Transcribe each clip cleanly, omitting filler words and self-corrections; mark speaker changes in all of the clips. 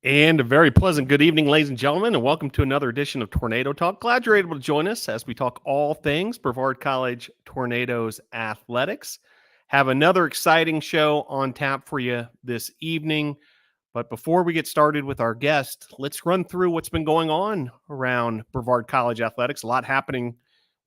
Speaker 1: And a very pleasant good evening, ladies and gentlemen, and welcome to another edition of Tornado Talk. Glad you're able to join us as we talk all things Brevard College Tornadoes athletics. Have another exciting show on tap for you this evening. But before we get started with our guest, let's run through what's been going on around Brevard College athletics. A lot happening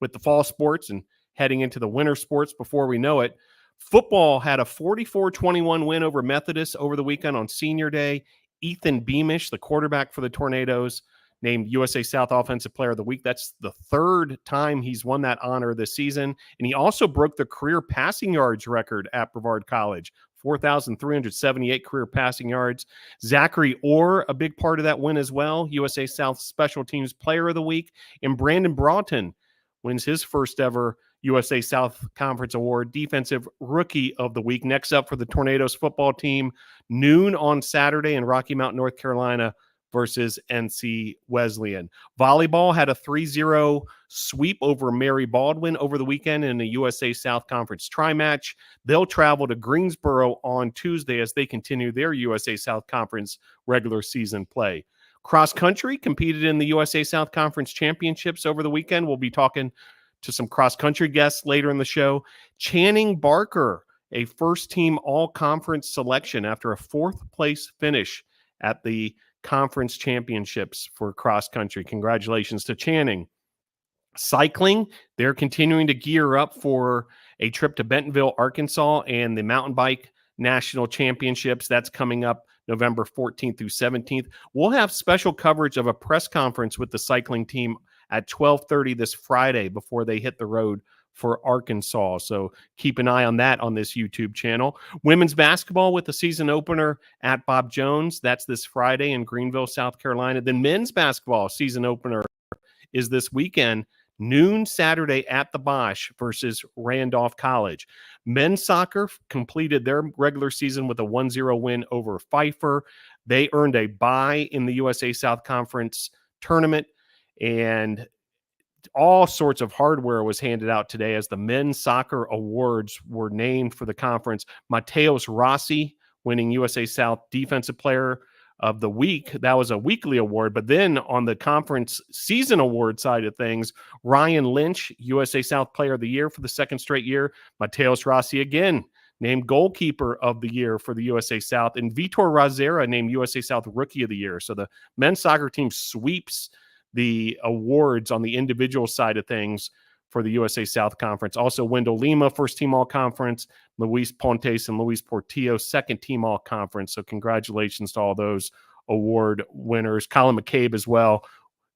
Speaker 1: with the fall sports and heading into the winter sports before we know it. Football had a 44-21 win over Methodist over the weekend on Senior Day. Ethan Beamish, the quarterback for the Tornadoes, named USA South Offensive Player of the Week. That's the third time he's won that honor this season. And he also broke the career passing yards record at Brevard College, 4,378 career passing yards. Zachary Orr, a big part of that win as well, USA South Special Teams Player of the Week. And Brandon Broughton wins his first ever USA South Conference Award, Defensive Rookie of the Week. Next up for the Tornadoes football team, noon on Saturday in Rocky Mount, North Carolina versus NC Wesleyan. Volleyball had a 3-0 sweep over Mary Baldwin over the weekend in the USA South Conference tri-match. They'll travel to Greensboro on Tuesday as they continue their USA South Conference regular season play. Cross country competed in the USA South Conference Championships over the weekend. We'll be talking to some cross-country guests later in the show. Channing Barker, a first-team all-conference selection after a fourth-place finish at the conference championships for cross-country. Congratulations to Channing. Cycling, they're continuing to gear up for a trip to Bentonville, Arkansas, and the mountain bike national championships. That's coming up November 14th through 17th. We'll have special coverage of a press conference with the cycling team at 12:30 this Friday before they hit the road for Arkansas. So keep an eye on that on this YouTube channel. Women's basketball with the season opener at Bob Jones. That's this Friday in Greenville, South Carolina. Then men's basketball season opener is this weekend, noon Saturday at the Bosch versus Randolph College. Men's soccer completed their regular season with a 1-0 win over Pfeiffer. They earned a bye in the USA South Conference tournament, and all sorts of hardware was handed out today as the men's soccer awards were named for the conference. Mateos Rossi winning USA South Defensive Player of the Week. That was a weekly award. But then on the conference season award side of things, Ryan Lynch, USA South Player of the Year for the second straight year. Mateos Rossi again named Goalkeeper of the Year for the USA South. And Vitor Razera named USA South Rookie of the Year. So the men's soccer team sweeps the awards on the individual side of things for the USA South Conference. Also, Wendell Lima, first team all-conference. Luis Pontes and Luis Portillo, second team all-conference. So congratulations to all those award winners. Colin McCabe as well,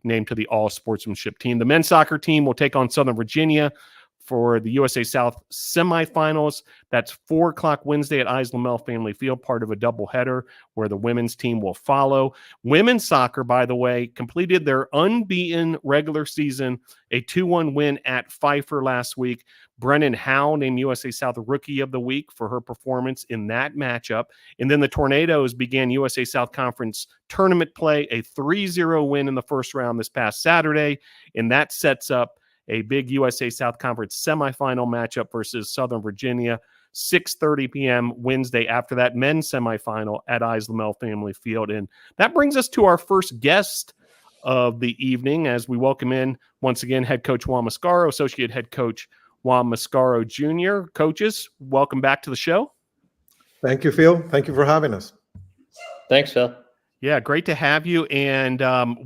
Speaker 1: named to the all-sportsmanship team. The men's soccer team will take on Southern Virginia for the USA South semifinals. That's 4 o'clock Wednesday at Isenhour Family Field, part of a doubleheader where the women's team will follow. Women's soccer, by the way, completed their unbeaten regular season, a 2-1 win at Pfeiffer last week. Brennan Howe named USA South Rookie of the Week for her performance in that matchup. And then the Tornadoes began USA South Conference tournament play, a 3-0 win in the first round this past Saturday, and that sets up a big USA South Conference semifinal matchup versus Southern Virginia, 6:30 p.m. Wednesday after that men's semifinal at Isenhour Family Field. And that brings us to our first guest of the evening as we welcome in, once again, head coach Juan Mascaro, associate head coach Juan Mascaro Jr. Coaches, welcome back to the show.
Speaker 2: Thank you, Phil. Thank you for having us.
Speaker 3: Thanks, Phil.
Speaker 1: Yeah, great to have you. And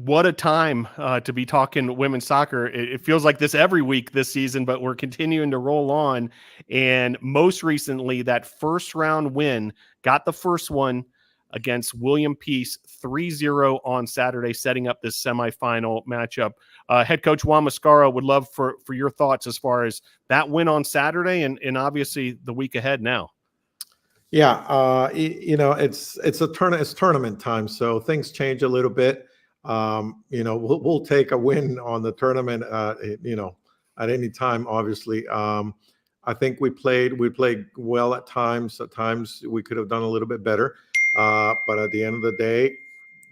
Speaker 1: what a time to be talking women's soccer. It feels like this every week this season, but we're continuing to roll on. And most recently, that first round win, got the first one against William Peace, 3-0 on Saturday, setting up this semifinal matchup. Head coach Juan Mascaro, would love for your thoughts as far as that win on Saturday and obviously the week ahead now.
Speaker 2: Yeah, it's tournament time, so things change a little bit. We'll take a win on the tournament, at any time. Obviously, I think we played well at times. At times we could have done a little bit better, but at the end of the day,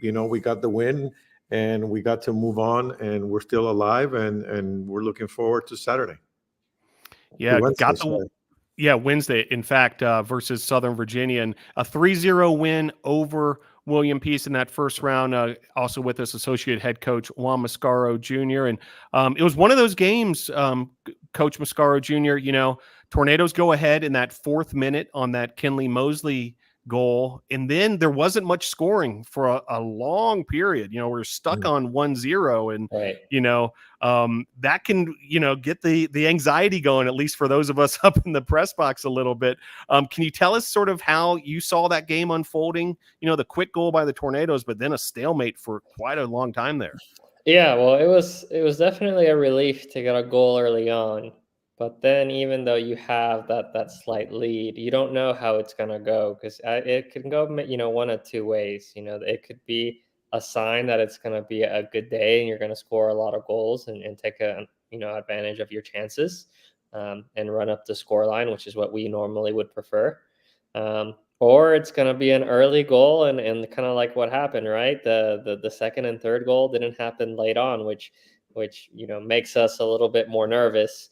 Speaker 2: we got the win and we got to move on, and we're still alive, and we're looking forward to Saturday.
Speaker 1: Yeah, Wednesday, in fact, versus Southern Virginia, and a 3-0 win over William Peace in that first round. Also with us, associate head coach Juan Mascaro Jr. And it was one of those games, Coach Mascaro Jr., you know, Tornadoes go ahead in that 4th minute on that Kinlee Mozley goal. And then there wasn't much scoring for a long period. You know, we're stuck on 1-0. And, you know, that can, you know, get the anxiety going, at least for those of us up in the press box a little bit. Can you tell us sort of how you saw that game unfolding? You know, the quick goal by the Tornadoes, but then a stalemate for quite a long time there.
Speaker 3: Yeah, well, it was definitely a relief to get a goal early on. But then, even though you have that slight lead, you don't know how it's gonna go, because it can go, you know, one of two ways. You know, it could be a sign that it's gonna be a good day and you're gonna score a lot of goals and take a, you know, advantage of your chances, and run up the score line, which is what we normally would prefer. Or it's going to be an early goal and kind of like what happened, right? The second and third goal didn't happen late on, which you know, makes us a little bit more nervous,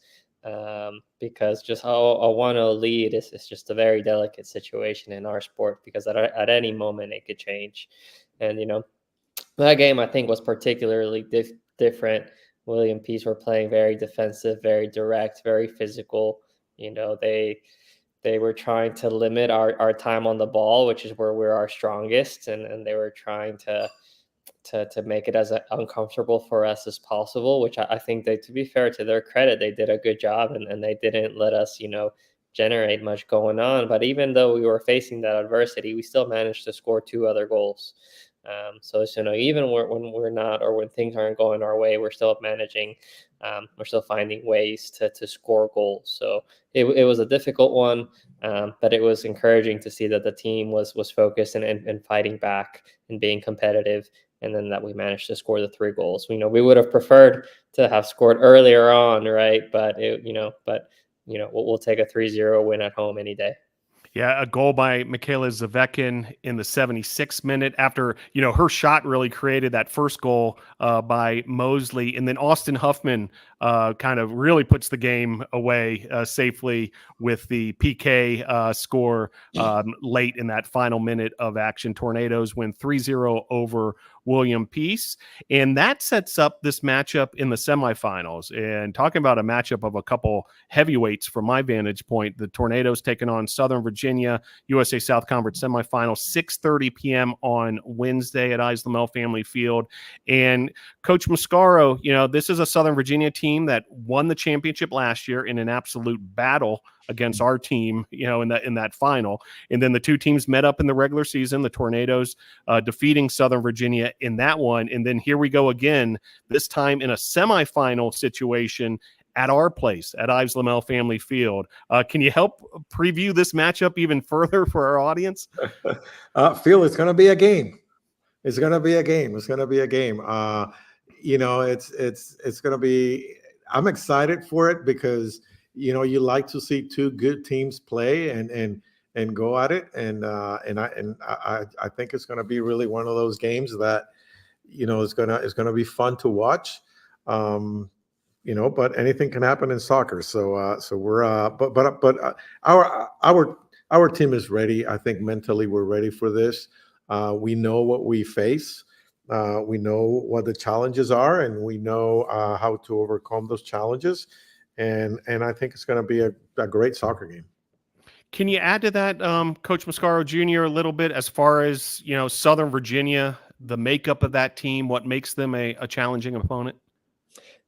Speaker 3: because just a 1-0 lead is just a very delicate situation in our sport, because at any moment it could change. And, you know, that game I think was particularly different. William Peace were playing very defensive, very direct, very physical. You know, they were trying to limit our time on the ball, which is where we're our strongest, and they were trying to make it as uncomfortable for us as possible, which I think they, to be fair to their credit, they did a good job, and they didn't let us, you know, generate much going on. But even though we were facing that adversity, we still managed to score 2 other goals. So, you know, even when we're not, or when things aren't going our way, we're still managing, we're still finding ways to score goals. So it was a difficult one, but it was encouraging to see that the team was focused and fighting back and being competitive, and then that we managed to score the 3 goals. You know, we would have preferred to have scored earlier on, right? But we'll take a 3-0 win at home any day.
Speaker 1: Yeah, a goal by Michaela Zavekin in the 76th minute after, you know, her shot really created that first goal by Mozley. And then Austin Huffman kind of really puts the game away safely with the PK score late in that final minute of action. Tornadoes win 3-0 over William Peace. And that sets up this matchup in the semifinals. And talking about a matchup of a couple heavyweights from my vantage point, the Tornadoes taking on Southern Virginia, USA South Conference semifinal, 6:30 p.m. on Wednesday at Isenhour Family Field. And Coach Mascaro, you know, this is a Southern Virginia team that won the championship last year in an absolute battle against our team, you know, in that final. And then the two teams met up in the regular season, the Tornadoes defeating Southern Virginia in that one. And then here we go again, this time in a semifinal situation at our place at Ives Lamel Family Field. Can you help preview this matchup even further for our audience?
Speaker 2: Phil, it's going to be a game. It's going to be a game. It's going to be a game. You know, it's going to be, I'm excited for it because, you know, you like to see 2 good teams play and go at it. And I think it's going to be really one of those games that, you know, it's going to be fun to watch. You know, but anything can happen in soccer. So we're but our team is ready. I think mentally we're ready for this. We know what we face. We know what the challenges are, and we know how to overcome those challenges. And I think it's going to be a great soccer game.
Speaker 1: Can you add to that, Coach Mascaro Jr., a little bit as far as, you know, Southern Virginia, the makeup of that team, what makes them a challenging opponent?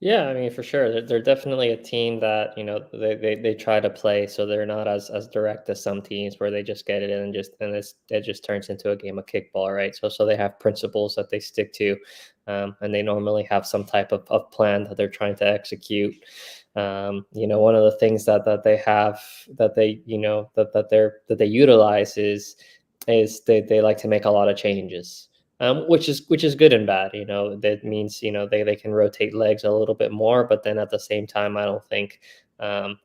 Speaker 3: Yeah, I mean, for sure. They're definitely a team that, you know, they try to play, so they're not as direct as some teams where they just get it in and it just turns into a game of kickball, right? So they have principles that they stick to, and they normally have some type of plan that they're trying to execute. You know, one of the things that they have that they, you know, that they utilize is they like to make a lot of changes. Which is good and bad. You know, that means, you know, they can rotate legs a little bit more, but then at the same time, I don't think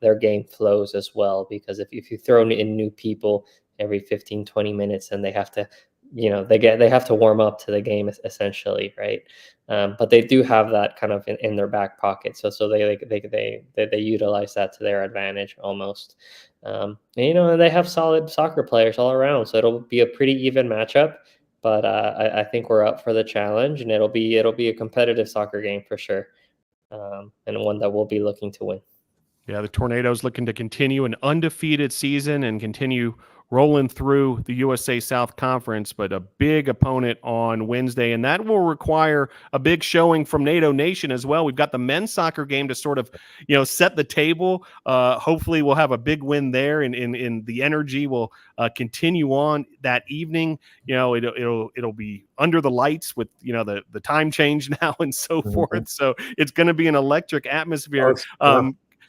Speaker 3: their game flows as well, because if you throw in new people every 15, 20 minutes, and they have to, you know, they have to warm up to the game essentially, right? But they do have that kind of in their back pocket, so they utilize that to their advantage almost. And, you know, and they have solid soccer players all around, so it'll be a pretty even matchup. but I think we're up for the challenge, and it'll be a competitive soccer game for sure, and one that we'll be looking to win.
Speaker 1: Yeah, the Tornadoes looking to continue an undefeated season and continue rolling through the USA South Conference, but a big opponent on Wednesday, and that will require a big showing from NATO Nation as well. We've got the men's soccer game to sort of, set the table. Hopefully we'll have a big win there, and the energy will continue on that evening. It'll be under the lights with, the time change now and so forth. So it's going to be an electric atmosphere.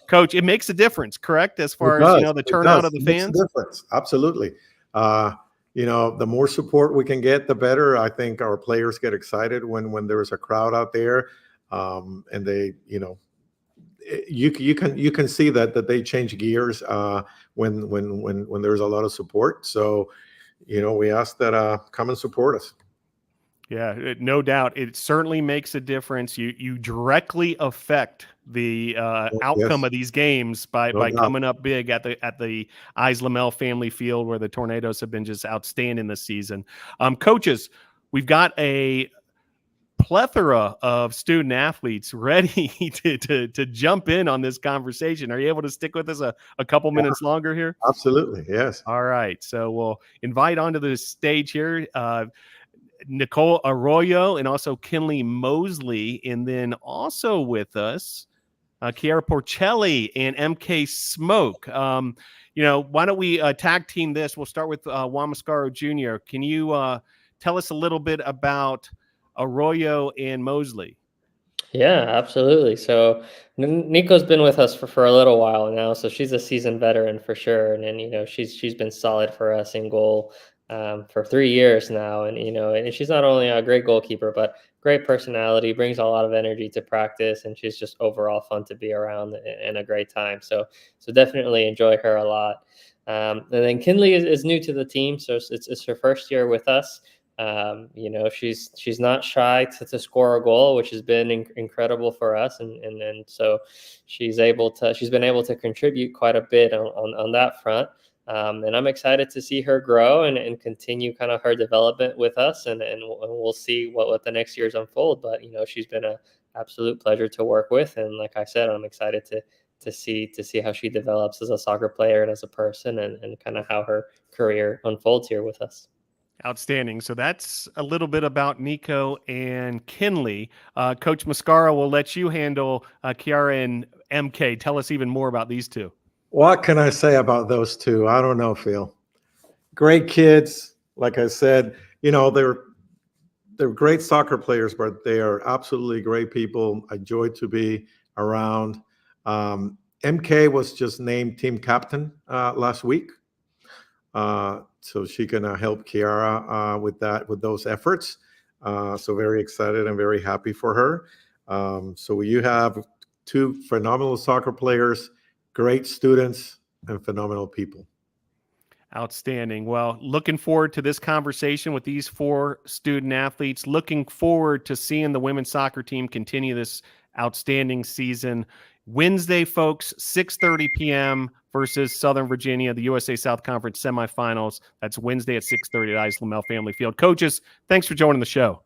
Speaker 1: Coach, it makes a difference, correct? As far as, the turnout of the fans?
Speaker 2: It makes a difference. Absolutely. The more support we can get, the better. I think our players get excited when there's a crowd out there. And they, you can see that they change gears when there's a lot of support. So, we ask that come and support us.
Speaker 1: Yeah, no doubt. It certainly makes a difference. You directly affect the outcome of these games by coming up big at the Islamel Family Field, where the Tornadoes have been just outstanding this season. Coaches, we've got a plethora of student athletes ready to jump in on this conversation. Are you able to stick with us a couple minutes longer here?
Speaker 2: Absolutely, yes.
Speaker 1: All right, so we'll invite onto the stage here Nicole Arroyo and also Kinlee Mozley, and then also with us Kiara Porcelli and MK Smoak. Why don't we tag team this? We'll start with Juan Mascaro Jr. Can you tell us a little bit about Arroyo and Mozley?
Speaker 3: Yeah, absolutely. So Nico's been with us for a little while now, so she's a seasoned veteran for sure, and then she's been solid for us in goal for 3 years now, and she's not only a great goalkeeper but great personality, brings a lot of energy to practice, and she's just overall fun to be around and a great time. So definitely enjoy her a lot. And then Kinlee is new to the team, so it's her first year with us. She's not shy to score a goal, which has been incredible for us, and so she's been able to contribute quite a bit on that front. And I'm excited to see her grow and continue kind of her development with us, and we'll see what the next years unfold. But she's been an absolute pleasure to work with, and like I said, I'm excited to see how she develops as a soccer player and as a person, and kind of how her career unfolds here with us.
Speaker 1: Outstanding. So that's a little bit about Nico and Kinlee. Coach Mascaro, will let you handle Kiara and MK. Tell us even more about these two.
Speaker 2: What can I say about those two? I don't know, Phil. Great kids. Like I said, they're great soccer players, but they are absolutely great people. A joy to be around. MK was just named team captain last week. So she can help Kiara with those efforts. So very excited and very happy for her. So you have two phenomenal soccer players, great students, and phenomenal people.
Speaker 1: Outstanding. Well, looking forward to this conversation with these four student athletes. Looking forward to seeing the women's soccer team continue this outstanding season. Wednesday, folks, 6:30 p.m. versus Southern Virginia, the USA South Conference semifinals. That's Wednesday at 6:30 at Islamel Family Field. Coaches, thanks for joining the show.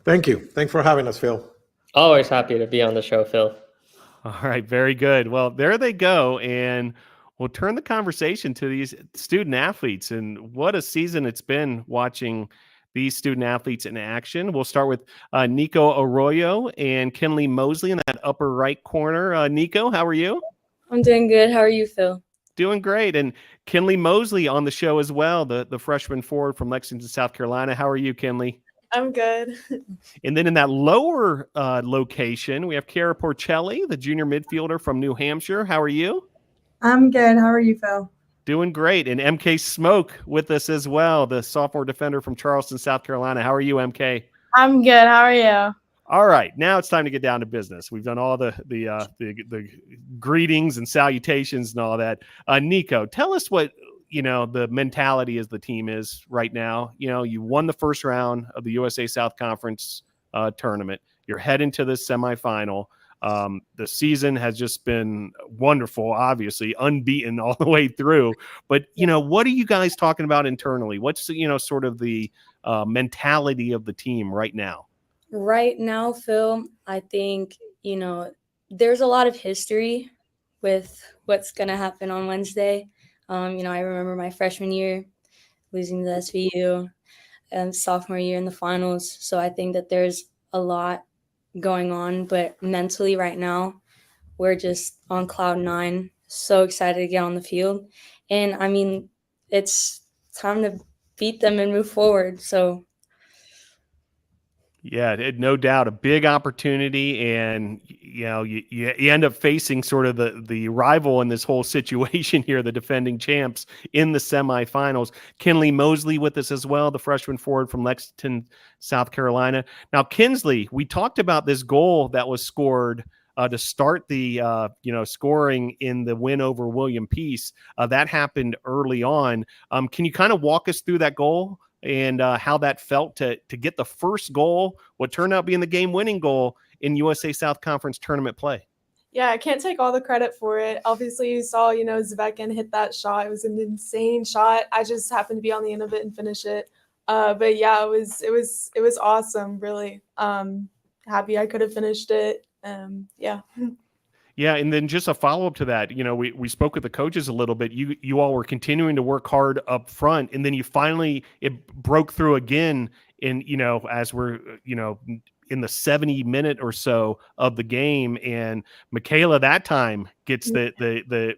Speaker 2: Thank you. Thanks for having us, Phil.
Speaker 3: Always happy to be on the show, Phil.
Speaker 1: All right, very good. Well, there they go, and we'll turn the conversation to these student athletes, and what a season it's been watching these student athletes in action. We'll start with Nico Arroyo and Kinlee Mozley in that upper right corner. Nico, how are you?
Speaker 4: I'm doing good. How are you, Phil?
Speaker 1: Doing great. And Kinlee Mozley on the show as well, the freshman forward from Lexington, South Carolina. How are you, Kinlee?
Speaker 4: I'm good.
Speaker 1: And then in that lower location, we have Kiara Porcelli, the junior midfielder from New Hampshire. How are you?
Speaker 5: I'm good. How are you, Phil?
Speaker 1: Doing great. And MK Smoak with us as well, the sophomore defender from Charleston, South Carolina. How are you, MK?
Speaker 5: I'm good. How are you?
Speaker 1: All right, now it's time to get down to business. We've done all the greetings and salutations and all that. Nico, tell us what the mentality as the team is right now. You won the first round of the USA South Conference tournament. You're heading to the semifinal. The season has just been wonderful, obviously unbeaten all the way through. But, what are you guys talking about internally? What's, sort of the mentality of the team right now?
Speaker 4: Right now, Phil, I think, there's a lot of history with what's going to happen on Wednesday. I remember my freshman year losing to SVU and sophomore year in the finals. So I think that there's a lot going on, but mentally right now, we're just on cloud nine, so excited to get on the field. And I mean, it's time to beat them and move forward. So
Speaker 1: yeah, no doubt a big opportunity, and you end up facing sort of the rival in this whole situation here, the defending champs in the semifinals. Kinlee Mozley with us as well, the freshman forward from Lexington, South Carolina. Now, Tinsley, we talked about this goal that was scored to start the scoring in the win over William Peace. That happened early on. Can you kind of walk us through that goal and how that felt to get the first goal, what turned out being the game-winning goal in USA South Conference tournament play?
Speaker 5: Yeah, I can't take all the credit for it. Obviously, you saw, Zvekin hit that shot. It was an insane shot. I just happened to be on the end of it and finish it. But yeah, it was awesome. Really, happy I could have finished it. Yeah.
Speaker 1: Yeah, and then just a follow-up to that, we spoke with the coaches a little bit. You all were continuing to work hard up front, and then it broke through again in, as we're, in the 70-minute or so of the game, and Michaela that time gets the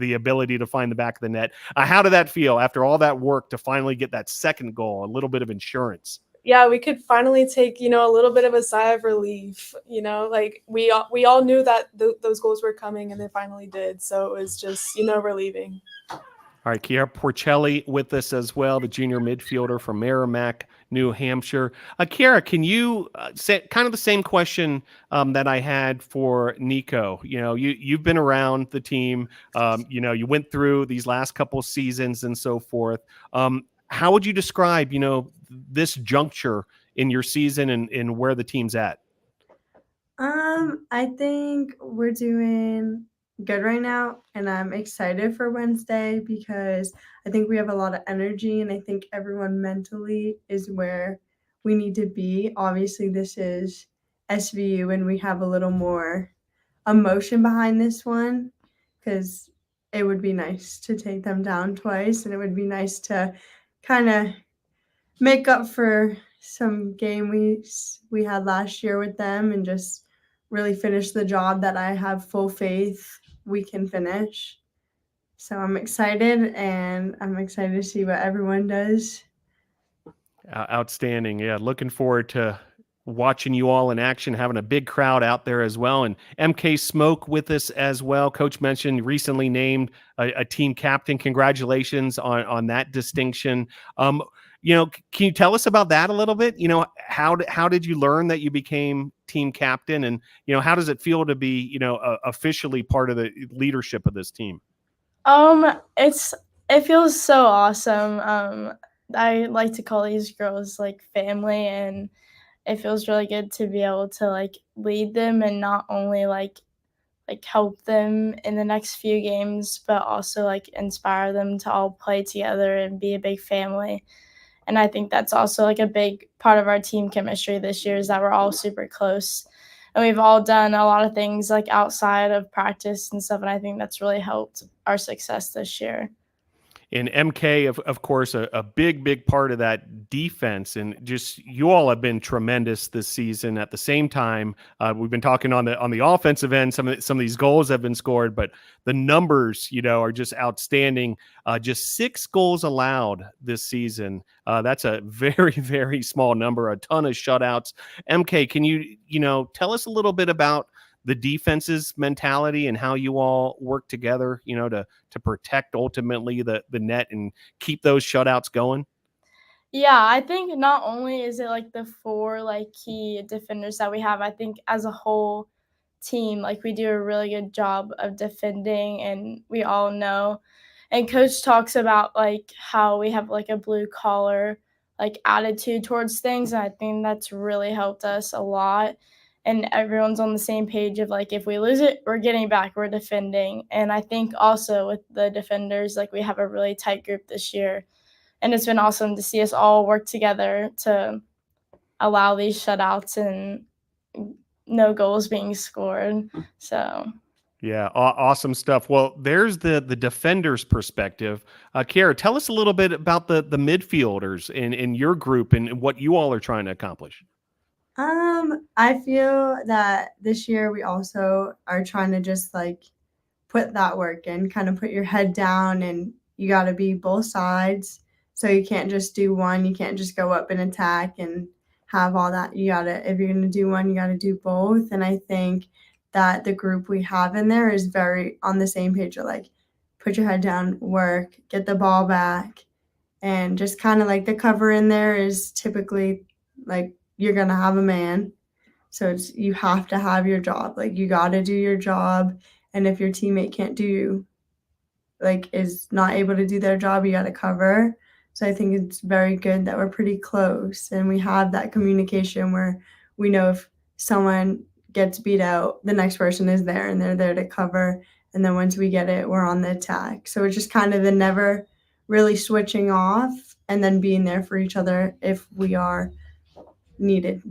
Speaker 1: ability to find the back of the net. How did that feel after all that work to finally get that second goal, a little bit of insurance?
Speaker 5: Yeah, we could finally take, a little bit of a sigh of relief, like we all knew that those goals were coming and they finally did. So it was just, relieving.
Speaker 1: All right, Kiara Porcelli with us as well, the junior midfielder from Merrimack, New Hampshire. Kiara, can you say kind of the same question that I had for Nico? You've been around the team, you went through these last couple seasons and so forth. How would you describe, this juncture in your season and where the team's at?
Speaker 6: I think we're doing good right now, and I'm excited for Wednesday because I think we have a lot of energy, and I think everyone mentally is where we need to be. Obviously, this is SVU, and we have a little more emotion behind this one because it would be nice to take them down twice, and it would be nice to kind of make up for some game weeks we had last year with them and just really finish the job that I have full faith we can finish. So I'm excited, and I'm excited to see what everyone does.
Speaker 1: Outstanding. Yeah, looking forward to watching you all in action, having a big crowd out there as well. And MK Smoak with us as well. Coach mentioned recently named a team captain. Congratulations on that distinction. Can you tell us about that a little bit? How did you learn that you became team captain, and how does it feel to be officially part of the leadership of this team?
Speaker 5: It feels so awesome. I like to call these girls like family, and it feels really good to be able to like lead them and not only like help them in the next few games, but also like inspire them to all play together and be a big family. And I think that's also like a big part of our team chemistry this year is that we're all super close. And we've all done a lot of things like outside of practice and stuff. And I think that's really helped our success this year.
Speaker 1: And MK, of course, a big part of that defense. And just you all have been tremendous this season. At the same time, we've been talking on the offensive end. Some of these goals have been scored, but the numbers, are just outstanding. Just 6 goals allowed this season. That's a very, very small number. A ton of shutouts. MK, can you tell us a little bit about the defense's mentality and how you all work together, to protect ultimately the net and keep those shutouts going?
Speaker 5: Yeah, I think not only is it like the 4 like key defenders that we have, I think as a whole team, like we do a really good job of defending, and we all know. And coach talks about like how we have like a blue collar like attitude towards things, and I think that's really helped us a lot. and everyone's on the same page of like, if we lose it, we're getting back, we're defending. And I think also with the defenders, like we have a really tight group this year, and it's been awesome to see us all work together to allow these shutouts and no goals being scored. So
Speaker 1: Yeah, awesome stuff. Well, there's the defender's perspective. Kiara, tell us a little bit about the midfielders in your group and what you all are trying to accomplish.
Speaker 6: I feel that this year we also are trying to just like put that work in, kind of put your head down, and you got to be both sides. So you can't just do one. You can't just go up and attack and have all that. You got to, if you're going to do one, you got to do both. And I think that the group we have in there is very on the same page of like, put your head down, work, get the ball back. And just kind of like the cover in there is typically like you're going to have a man. So it's, you have to have your job. Like you got to do your job. And if your teammate can't do, like, is not able to do their job, you got to cover. So I think it's very good that we're pretty close and we have that communication where we know if someone gets beat out, the next person is there and they're there to cover. And then once we get it, we're on the attack. So it's just kind of the never really switching off and then being there for each other if we are needed.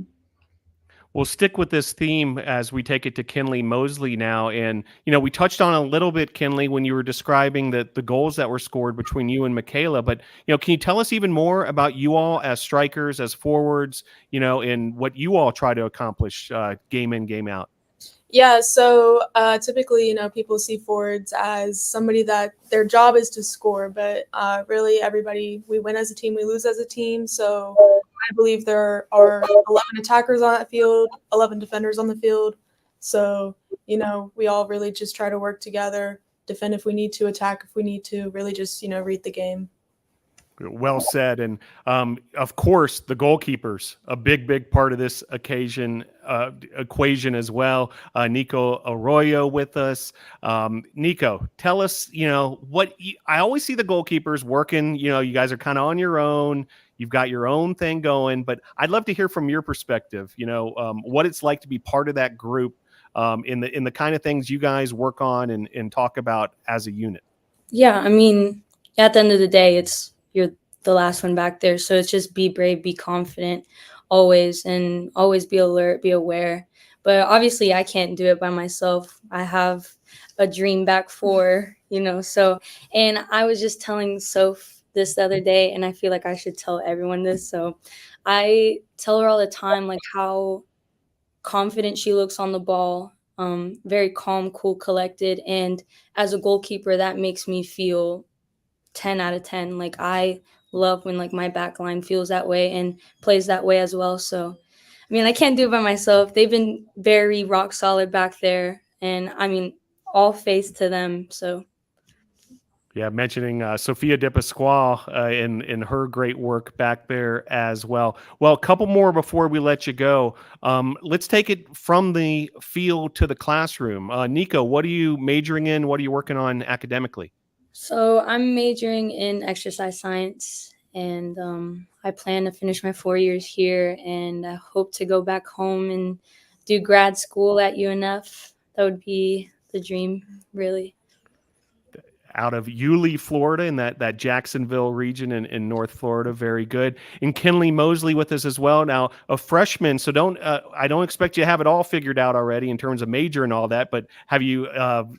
Speaker 1: We'll stick with this theme as we take it to Kinlee Mozley now. And, we touched on a little bit, Kinlee, when you were describing the goals that were scored between you and Michaela. But, can you tell us even more about you all as strikers, as forwards, and what you all try to accomplish game in, game out?
Speaker 7: Yeah, so typically, people see forwards as somebody that their job is to score, but really everybody, we win as a team, we lose as a team. So I believe there are 11 attackers on that field, 11 defenders on the field. So, we all really just try to work together, defend if we need to, attack if we need to, really just, read the game.
Speaker 1: Well said. And of course, the goalkeepers, a big part of this equation as well. Nico Arroyo with us. Nico, tell us, I always see the goalkeepers working, you guys are kind of on your own. You've got your own thing going, but I'd love to hear from your perspective, what it's like to be part of that group in the kind of things you guys work on and talk about as a unit.
Speaker 4: Yeah, I mean, at the end of the day, you're the last one back there. So it's just be brave, be confident always, and always be alert, be aware. But obviously I can't do it by myself. I have a dream back four, so, and I was just telling Soph this the other day, and I feel like I should tell everyone this. So I tell her all the time, like how confident she looks on the ball, very calm, cool, collected. And as a goalkeeper, that makes me feel 10 out of 10. Like I love when like my back line feels that way and plays that way as well. So, I mean, I can't do it by myself. They've been very rock solid back there. And I mean, all faith to them. So.
Speaker 1: Yeah, mentioning Sophia De Pasquale in her great work back there as well. Well, a couple more before we let you go. Let's take it from the field to the classroom. Nico, what are you majoring in? What are you working on academically?
Speaker 4: So I'm majoring in exercise science, and I plan to finish my 4 years here, and I hope to go back home and do grad school at UNF. That would be the dream, really.
Speaker 1: Out of Yulee, Florida, in that Jacksonville region in North Florida. Very good. And Kinlee Mozley with us as well. Now, a freshman, so I don't expect you to have it all figured out already in terms of major and all that, but have you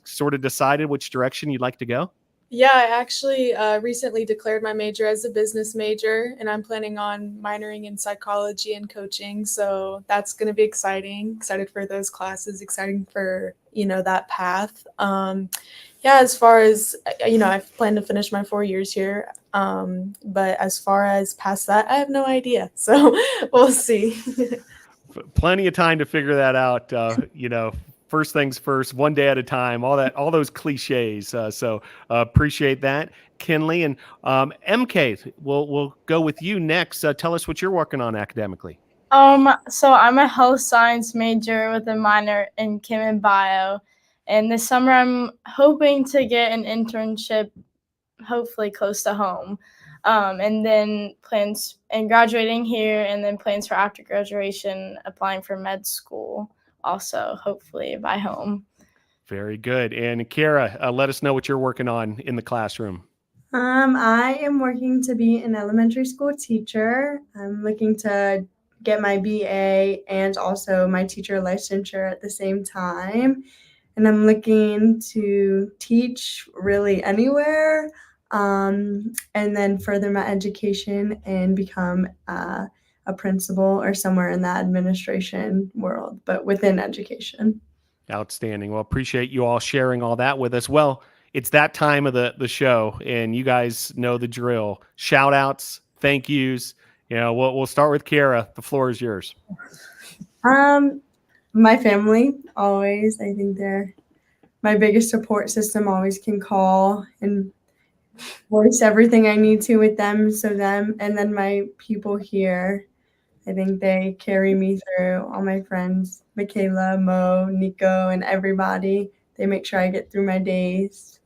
Speaker 1: sort of decided which direction you'd like to go?
Speaker 7: Yeah, I actually recently declared my major as a business major, and I'm planning on minoring in psychology and coaching. So that's going to be exciting. Excited for those classes, exciting for, that path. Yeah, as far as, I plan to finish my 4 years here. But as far as past that, I have no idea. So we'll see.
Speaker 1: Plenty of time to figure that out, First things first, one day at a time, all those cliches. So appreciate that, Kinlee. And MK, we'll go with you next. Tell us what you're working on academically.
Speaker 5: So I'm a health science major with a minor in chem and bio. And this summer I'm hoping to get an internship, hopefully close to home. And then plans and graduating here, and then plans for after graduation, applying for med school. also hopefully by home.
Speaker 1: Very good. And Kiara, let us know what you're working on in the classroom.
Speaker 6: I am working to be an elementary school teacher. I'm looking to get my BA and also my teacher licensure at the same time. And I'm looking to teach really anywhere, and then further my education and become a principal or somewhere in the administration world, but within education.
Speaker 1: Outstanding. Well, appreciate you all sharing all that with us. Well, it's that time of the show, and you guys know the drill. Shout outs, thank yous. We'll start with Kiara. The floor is yours.
Speaker 6: My family, always. I think they're my biggest support system. Always can call and voice everything I need to with them. So them, and then my people here, I think they carry me through. All my friends, Michaela, Mo, Nico, and everybody. They make sure I get through my days.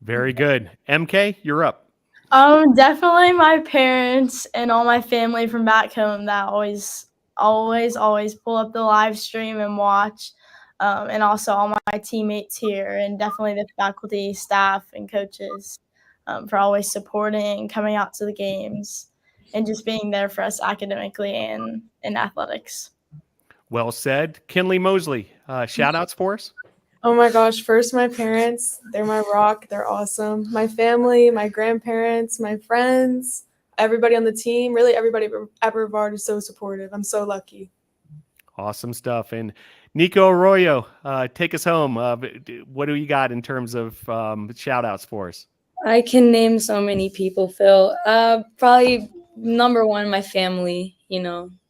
Speaker 1: Very good. MK, you're up.
Speaker 5: Definitely my parents and all my family from back home that always pull up the live stream and watch. And also all my teammates here, and definitely the faculty, staff, and coaches for always supporting, coming out to the games, and just being there for us academically and in athletics.
Speaker 1: Well said. Kinlee, Mozley, shout outs for us.
Speaker 7: Oh my gosh, first my parents, they're my rock, they're awesome. My family, my grandparents, my friends, everybody on the team, really everybody at Brevard is so supportive. I'm so lucky.
Speaker 1: Awesome stuff. And Nico, Arroyo, take us home. What do you got in terms of shout outs for us?
Speaker 4: I can name so many people, Phil. Probably number one, my family.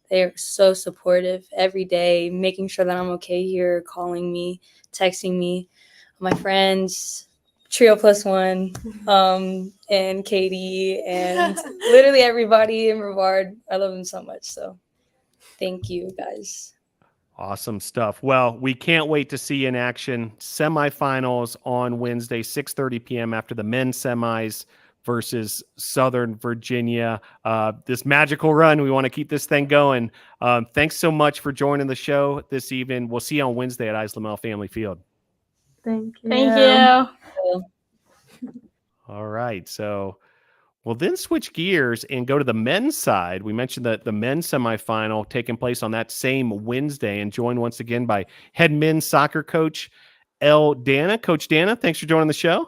Speaker 4: They're so supportive every day, making sure that I'm okay here, calling me, texting me. My friends, Trio Plus One, and Katie, and literally everybody in Brevard. I love them so much. So thank you, guys.
Speaker 1: Awesome stuff. Well, we can't wait to see you in action. Semifinals on Wednesday, 6:30 p.m. after the men's semis versus Southern Virginia. This magical run, we want to keep this thing going. Thanks so much for joining the show this evening. We'll see you on Wednesday at Isenhour Family Field.
Speaker 6: Thank you.
Speaker 5: Thank you.
Speaker 1: All right. So we'll then switch gears and go to the men's side. We mentioned that the men's semifinal taking place on that same Wednesday, and joined once again by head men's soccer coach Dana. Coach Dana, thanks for joining the show.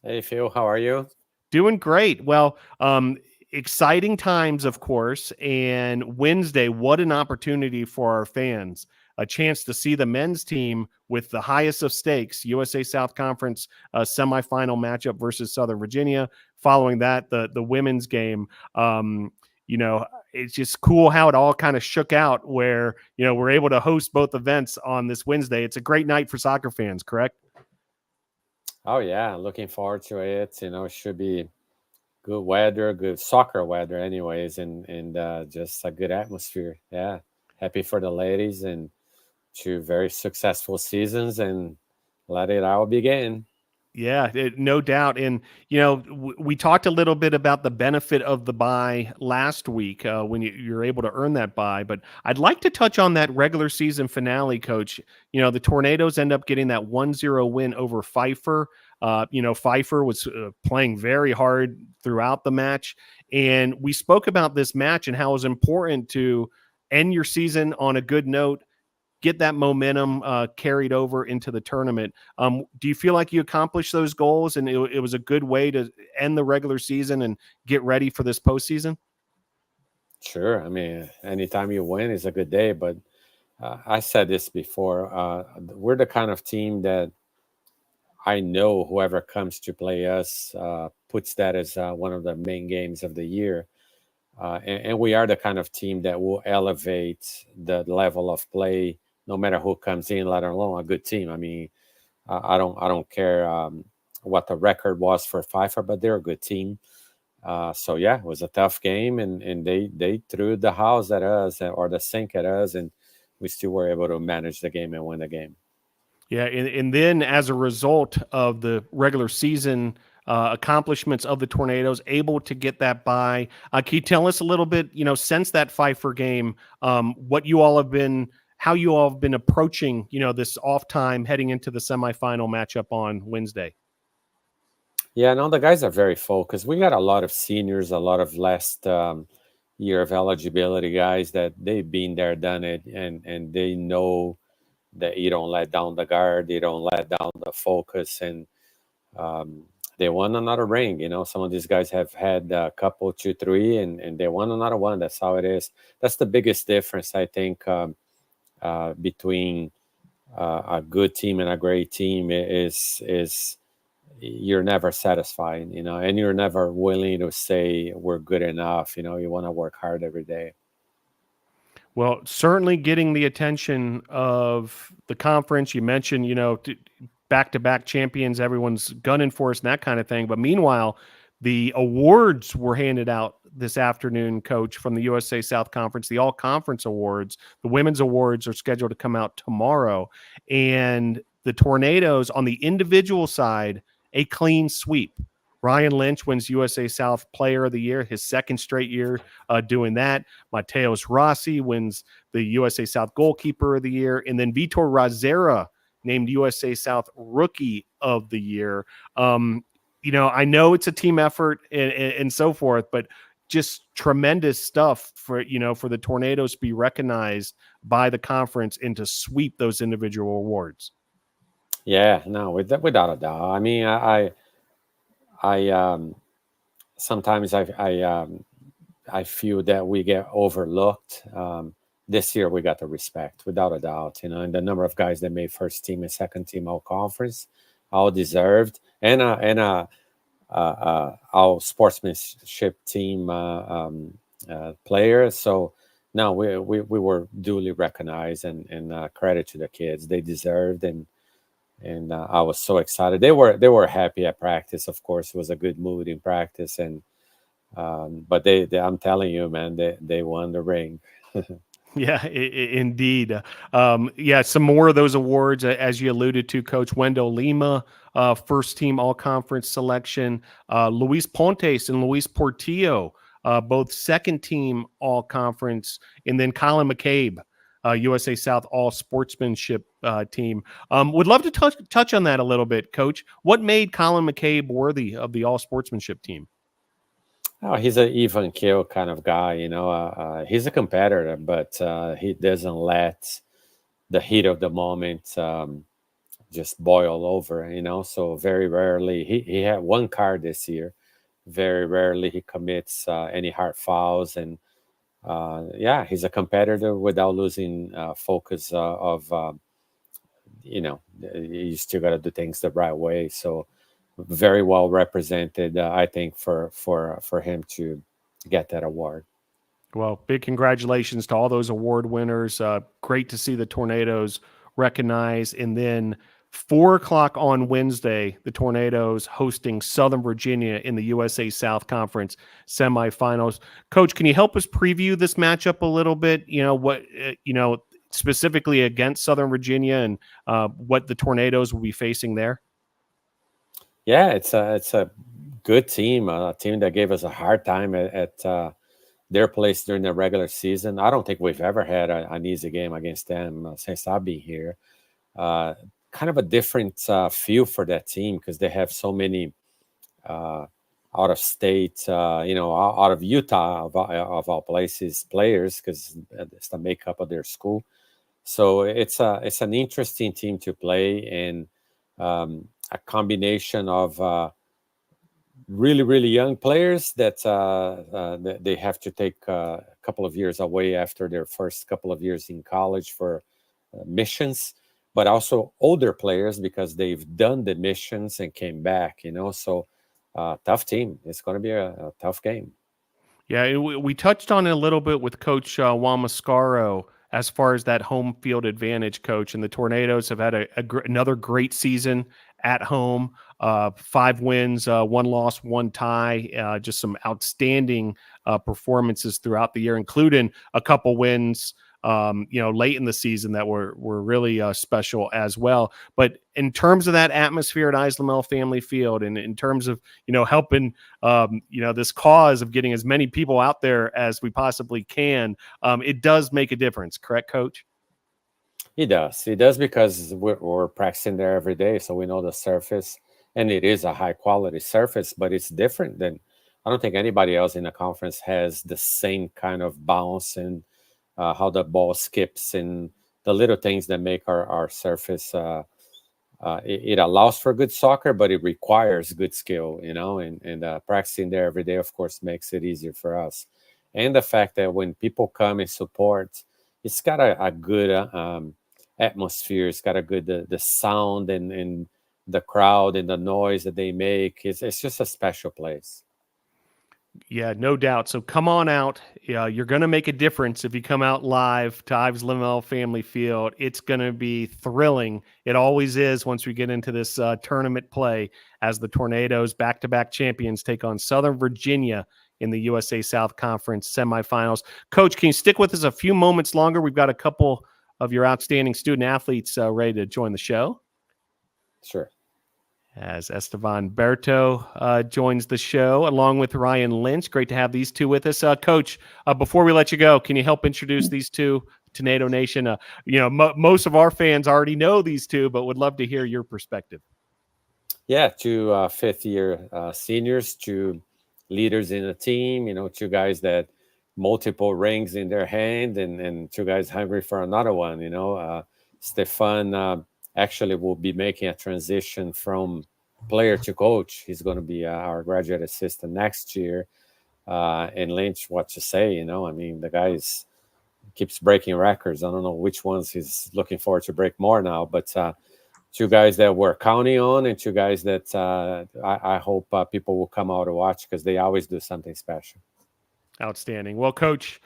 Speaker 8: Hey, Phil, how are you?
Speaker 1: Doing great. Well, exciting times, of course. And Wednesday, what an opportunity for our fans. A chance to see the men's team with the highest of stakes, USA South Conference semifinal matchup versus Southern Virginia. Following that, the women's game. It's just cool how it all kind of shook out where, we're able to host both events on this Wednesday. It's a great night for soccer fans, correct?
Speaker 8: Oh, yeah. Looking forward to it. It should be good weather, good soccer weather anyways, and just a good atmosphere. Yeah. Happy for the ladies and 2 very successful seasons, and let it all begin.
Speaker 1: Yeah, no doubt. And, we talked a little bit about the benefit of the bye last week when you're able to earn that bye. But I'd like to touch on that regular season finale, Coach. The Tornadoes end up getting that 1-0 win over Pfeiffer. Pfeiffer was playing very hard throughout the match. And we spoke about this match and how it was important to end your season on a good note, get that momentum carried over into the tournament. Do you feel like you accomplished those goals and it was a good way to end the regular season and get ready for this postseason?
Speaker 8: Sure. I mean, anytime you win is a good day, but I said this before. We're the kind of team that I know whoever comes to play us puts that as one of the main games of the year. And we are the kind of team that will elevate the level of play no matter who comes in, let alone a good team. I mean, I don't care what the record was for Pfeiffer, but they're a good team. So yeah, it was a tough game, and they threw the house at us or the sink at us, and we still were able to manage the game and win the game.
Speaker 1: Yeah, and then as a result of the regular season accomplishments of the Tornadoes, able to get that bye. Can you tell us a little bit, since that Pfeiffer game, what you all have been how you all have been approaching, this off time heading into the semifinal matchup on Wednesday.
Speaker 8: Yeah, no, the guys are very focused. We got a lot of seniors, a lot of last year of eligibility guys that they've been there, done it, and they know that you don't let down the guard, you don't let down the focus, and they won another ring. Some of these guys have had a couple, 2, 3, and they won another one. That's how it is. That's the biggest difference, I think, between a good team and a great team is you're never satisfied, and you're never willing to say we're good enough. You want to work hard every day.
Speaker 1: Well, certainly getting the attention of the conference. You mentioned, back-to-back champions, everyone's gunning for us and that kind of thing. But meanwhile, the awards were handed out this afternoon, Coach, from the USA South Conference, the all-conference awards. The women's awards are scheduled to come out tomorrow. And the Tornadoes, on the individual side, a clean sweep. Ryan Lynch wins USA South Player of the Year, his second straight year doing that. Mateos Rossi wins the USA South Goalkeeper of the Year. And then Vitor Razera named USA South Rookie of the Year. I know it's a team effort and so forth, but just tremendous stuff for the Tornadoes to be recognized by the conference and to sweep those individual awards.
Speaker 8: Yeah, no, without a doubt. I mean, I sometimes I feel that we get overlooked. This year we got the respect, without a doubt. And the number of guys that made first team and second team all conference, all deserved, and all sportsmanship team players. So no, we were duly recognized, and credit to the kids, they deserved, and I was so excited. They were happy at practice. Of course, it was a good mood in practice, and but they I'm telling you, man, they won the ring.
Speaker 1: Yeah, indeed. Some more of those awards, as you alluded to, Coach. Wendell Lima, first team all conference selection. Luis Pontes and Luis Portillo, both second team all conference, and then Colin McCabe, USA South all sportsmanship team. Would love to touch on that a little bit, Coach. What made Colin McCabe worthy of the all sportsmanship team?
Speaker 8: Oh, he's an even kill kind of guy, he's a competitor, but he doesn't let the heat of the moment just boil over, so very rarely, he had one card this year. Very rarely he commits any hard fouls, and he's a competitor without losing focus you still got to do things the right way. So very well represented, I think, for him to get that award.
Speaker 1: Well, big congratulations to all those award winners. Great to see the Tornadoes recognized. And then 4:00 on Wednesday, the Tornadoes hosting Southern Virginia in the USA South Conference semifinals. Coach, can you help us preview this matchup a little bit? Specifically against Southern Virginia, and what the Tornadoes will be facing there.
Speaker 8: Yeah, it's a good team, a team that gave us a hard time at their place during the regular season. I don't think we've ever had an easy game against them since I've been here. Kind of a different feel for that team, because they have so many out of state, out of Utah of all places, players, because it's the makeup of their school. So it's an interesting team to play, and a combination of really, really young players that they have to take a couple of years away after their first couple of years in college for missions, but also older players because they've done the missions and came back, so tough team. It's going to be a tough game.
Speaker 1: Yeah, we touched on it a little bit with Coach Juan Mascaro as far as that home field advantage, Coach. And the Tornadoes have had another great season at home. 5 wins, 1 loss, 1 tie. Just some outstanding performances throughout the year, including a couple wins late in the season that were really special as well. But in terms of that atmosphere at Isenhour Family Field, and in terms of, helping, this cause of getting as many people out there as we possibly can, it does make a difference. Correct, Coach?
Speaker 8: He does. He does because we're practicing there every day, so we know the surface, and it is a high quality surface, but it's different than. I don't think anybody else in the conference has the same kind of bounce and how the ball skips and the little things that make our surface. It allows for good soccer, but it requires good skill, and practicing there every day, of course, makes it easier for us. And the fact that when people come and support, it's got a good atmosphere. It's got a good the sound and the crowd and the noise that they make. It's just a special place.
Speaker 1: Yeah, no doubt. So come on out. You're going to make a difference if you come out live to Ives Lamel Family Field. It's going to be thrilling. It always is once we get into this tournament play as the Tornadoes back-to-back champions take on Southern Virginia in the USA South Conference semifinals. Coach, can you stick with us a few moments longer? We've got a couple of your outstanding student athletes ready to join the show.
Speaker 8: Sure.
Speaker 1: As Estevan Berto joins the show along with Ryan Lynch. Great to have these two with us. Coach, before we let you go, can you help introduce these two, Tornado Nation? Most of our fans already know these two, but would love to hear your perspective.
Speaker 8: Yeah, two fifth-year seniors, two leaders in the team, two guys that multiple rings in their hand and two guys hungry for another one, Estevan actually will be making a transition from player to coach. He's going to be our graduate assistant next year. And Lynch, what to say, the guy keeps breaking records. I don't know which ones he's looking forward to break more now, but two guys that we're counting on and two guys that I hope people will come out to watch because they always do something special.
Speaker 1: Outstanding. Well, Coach,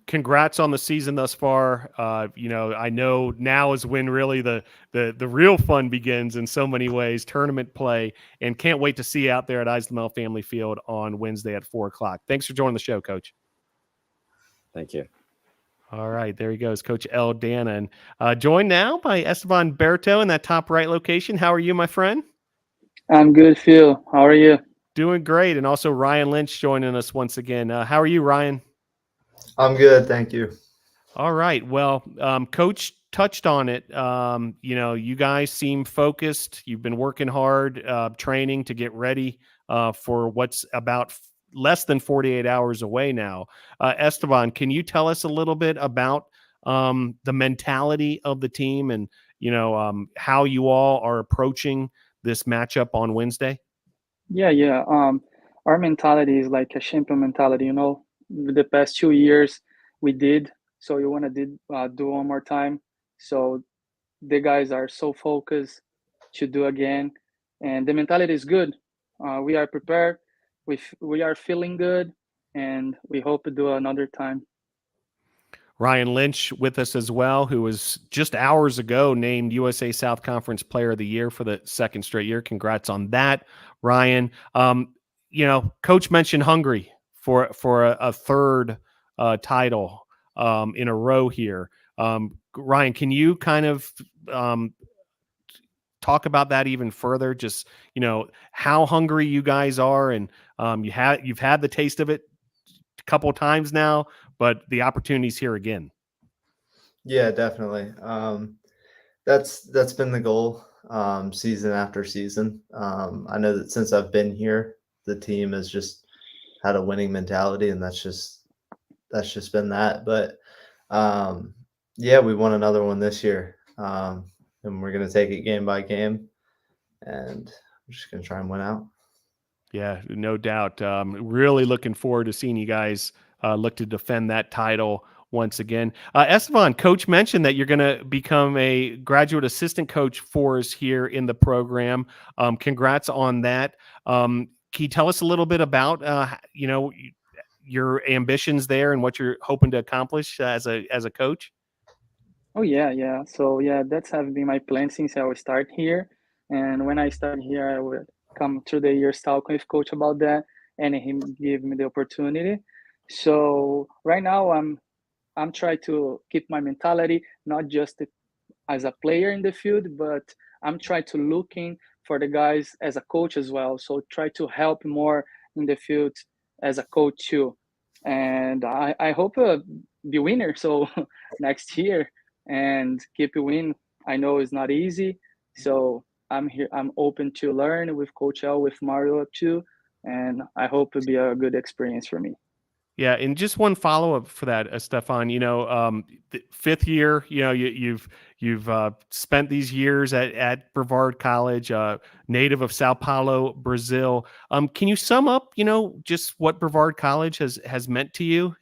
Speaker 1: congrats on the season thus far. I know now is when really the real fun begins in so many ways, tournament play, and can't wait to see you out there at Ives Lamel Family Field on Wednesday at 4:00. Thanks for joining the show, Coach.
Speaker 8: Thank you.
Speaker 1: All right, there he goes, Coach L. Dannon. Joined now by Estevan Berto in that top right location. How are you, my friend?
Speaker 9: I'm good, Phil. How are you?
Speaker 1: Doing great. And also Ryan Lynch joining us once again. How are you, Ryan?
Speaker 10: I'm good. Thank you.
Speaker 1: All right. Well, Coach touched on it. You guys seem focused. You've been working hard, training to get ready for what's about less than 48 hours away now. Estevan, can you tell us a little bit about the mentality of the team and, how you all are approaching this matchup on Wednesday?
Speaker 9: Yeah. Our mentality is like a champion mentality. The past 2 years we did, so you want to do one more time. So the guys are so focused to do again, and the mentality is good. We are prepared. We are feeling good, and we hope to do another time.
Speaker 1: Ryan Lynch with us as well, who was just hours ago named USA South Conference Player of the Year for the second straight year. Congrats on that, Ryan. Coach mentioned hungry for a third title in a row here. Ryan, can you kind of talk about that even further? Just how hungry you guys are, and you've had the taste of it a couple of times now, but the opportunity's here again.
Speaker 10: Yeah, definitely. That's been the goal season after season. I know that since I've been here, the team has just had a winning mentality, and that's just been that. But we won another one this year, and we're gonna take it game by game, and we're just gonna try and win out.
Speaker 1: Yeah, no doubt. Really looking forward to seeing you guys look to defend that title once again. Estevan, Coach mentioned that you're going to become a graduate assistant coach for us here in the program. Congrats on that. Can you tell us a little bit about, your ambitions there and what you're hoping to accomplish as a coach?
Speaker 9: Oh yeah. So that's have been my plan since I will start here. And when I start here, I will come through the years talk with coach about that, and he give me the opportunity. So right now I'm trying to keep my mentality not just as a player in the field, but I'm trying to looking for the guys as a coach as well. So try to help more in the field as a coach too. And I hope be winner. So next year and keep winning. I know it's not easy, so I'm here. I'm open to learn with Coach L, with Mario too, and I hope it'll be a good experience for me.
Speaker 1: Yeah, and just one follow up for that, Stefan. The fifth year. You've spent these years at Brevard College, native of Sao Paulo, Brazil. Can you sum up, just what Brevard College has meant to you?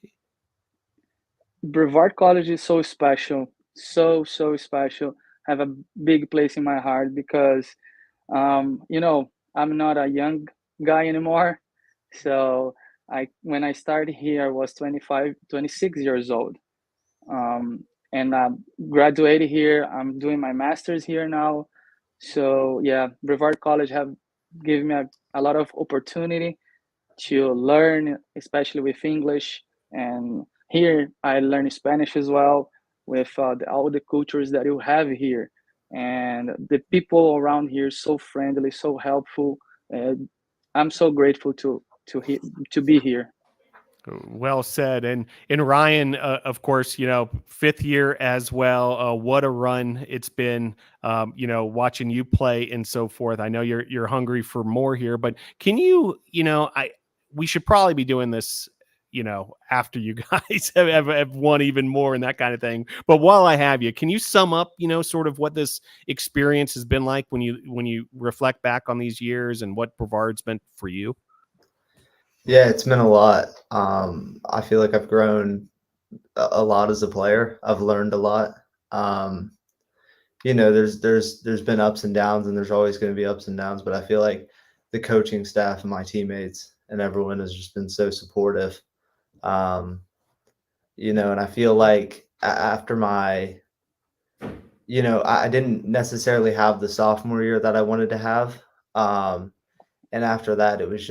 Speaker 9: Brevard College is so special, so special. Have a big place in my heart because, I'm not a young guy anymore. So when I started here, I was 25, 26 years old, and I graduated here. I'm doing my master's here now. So yeah, Brevard College have given me a lot of opportunity to learn, especially with English. And here I learn Spanish as well with all the cultures that you have here. And the people around here so friendly, so helpful. I'm so grateful to be here.
Speaker 1: Well said. And Ryan, of course, fifth year as well. What a run it's been, watching you play and so forth. I know you're hungry for more here, but can you, we should probably be doing this, after you guys have won even more and that kind of thing. But while I have you, can you sum up, sort of what this experience has been like when you reflect back on these years and what Brevard's meant for you?
Speaker 10: Yeah, it's meant a lot. I feel like I've grown a lot as a player. I've learned a lot. There's been ups and downs, and there's always going to be ups and downs. But I feel like the coaching staff and my teammates and everyone has just been so supportive. And I feel like after my, I didn't necessarily have the sophomore year that I wanted to have. And after that, there was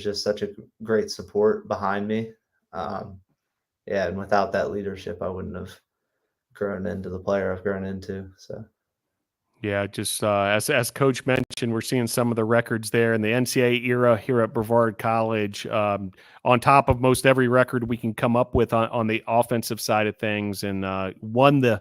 Speaker 10: just such a great support behind me. And without that leadership, I wouldn't have grown into the player I've grown into. So.
Speaker 1: Yeah, just as Coach mentioned, we're seeing some of the records there in the NCAA era here at Brevard College, on top of most every record we can come up with on the offensive side of things, and won the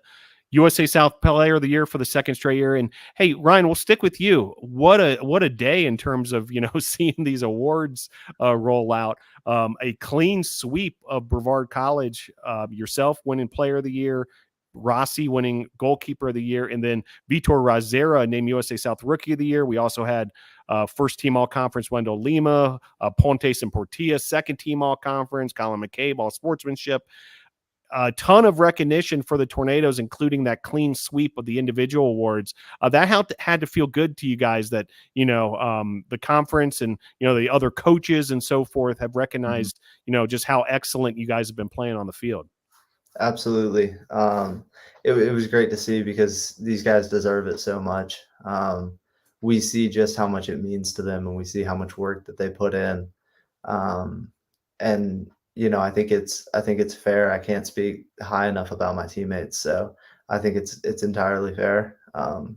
Speaker 1: USA South Player of the Year for the second straight year. And hey, Ryan, we'll stick with you. What a day in terms of seeing these awards roll out. A clean sweep of Brevard College, yourself winning Player of the Year, Rossi winning Goalkeeper of the Year, and then Vitor Razera named USA South Rookie of the Year. We also had first team all conference Wendell Lima, Pontes and Portilla, second team all conference, Colin McCabe, all sportsmanship. A ton of recognition for the Tornadoes, including that clean sweep of the individual awards. That had to feel good to you guys that, the conference and, the other coaches and so forth have recognized, just how excellent you guys have been playing on the field.
Speaker 10: Absolutely. It was great to see because these guys deserve it so much. We see just how much it means to them, and we see how much work that they put in. And I think it's fair. I can't speak high enough about my teammates, so I think it's entirely fair. And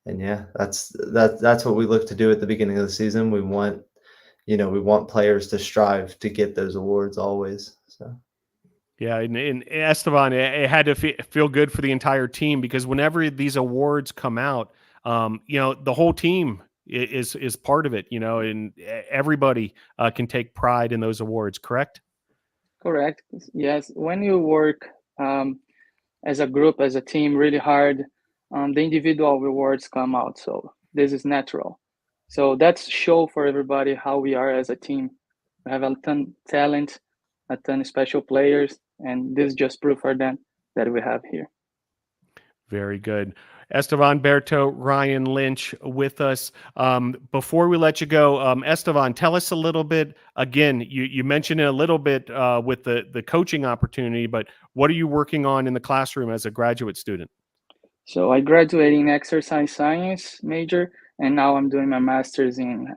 Speaker 10: yeah, that's what we look to do at the beginning of the season. We want players to strive to get those awards always. So.
Speaker 1: Yeah, and Estevan, it had to feel good for the entire team because whenever these awards come out, the whole team is part of it, and everybody can take pride in those awards, correct?
Speaker 9: Correct. Yes. When you work as a group, as a team, really hard, the individual rewards come out. So this is natural. So that's show for everybody how we are as a team. We have a ton of talent, a ton of special players, and this is just proof for them that we have here.
Speaker 1: Very good. Estevan, Berto, Ryan, Lynch with us. Before we let you go, Estevan, tell us a little bit, again, you mentioned it a little bit with the coaching opportunity, but what are you working on in the classroom as a graduate student?
Speaker 9: So I graduated in exercise science major, and now I'm doing my master's in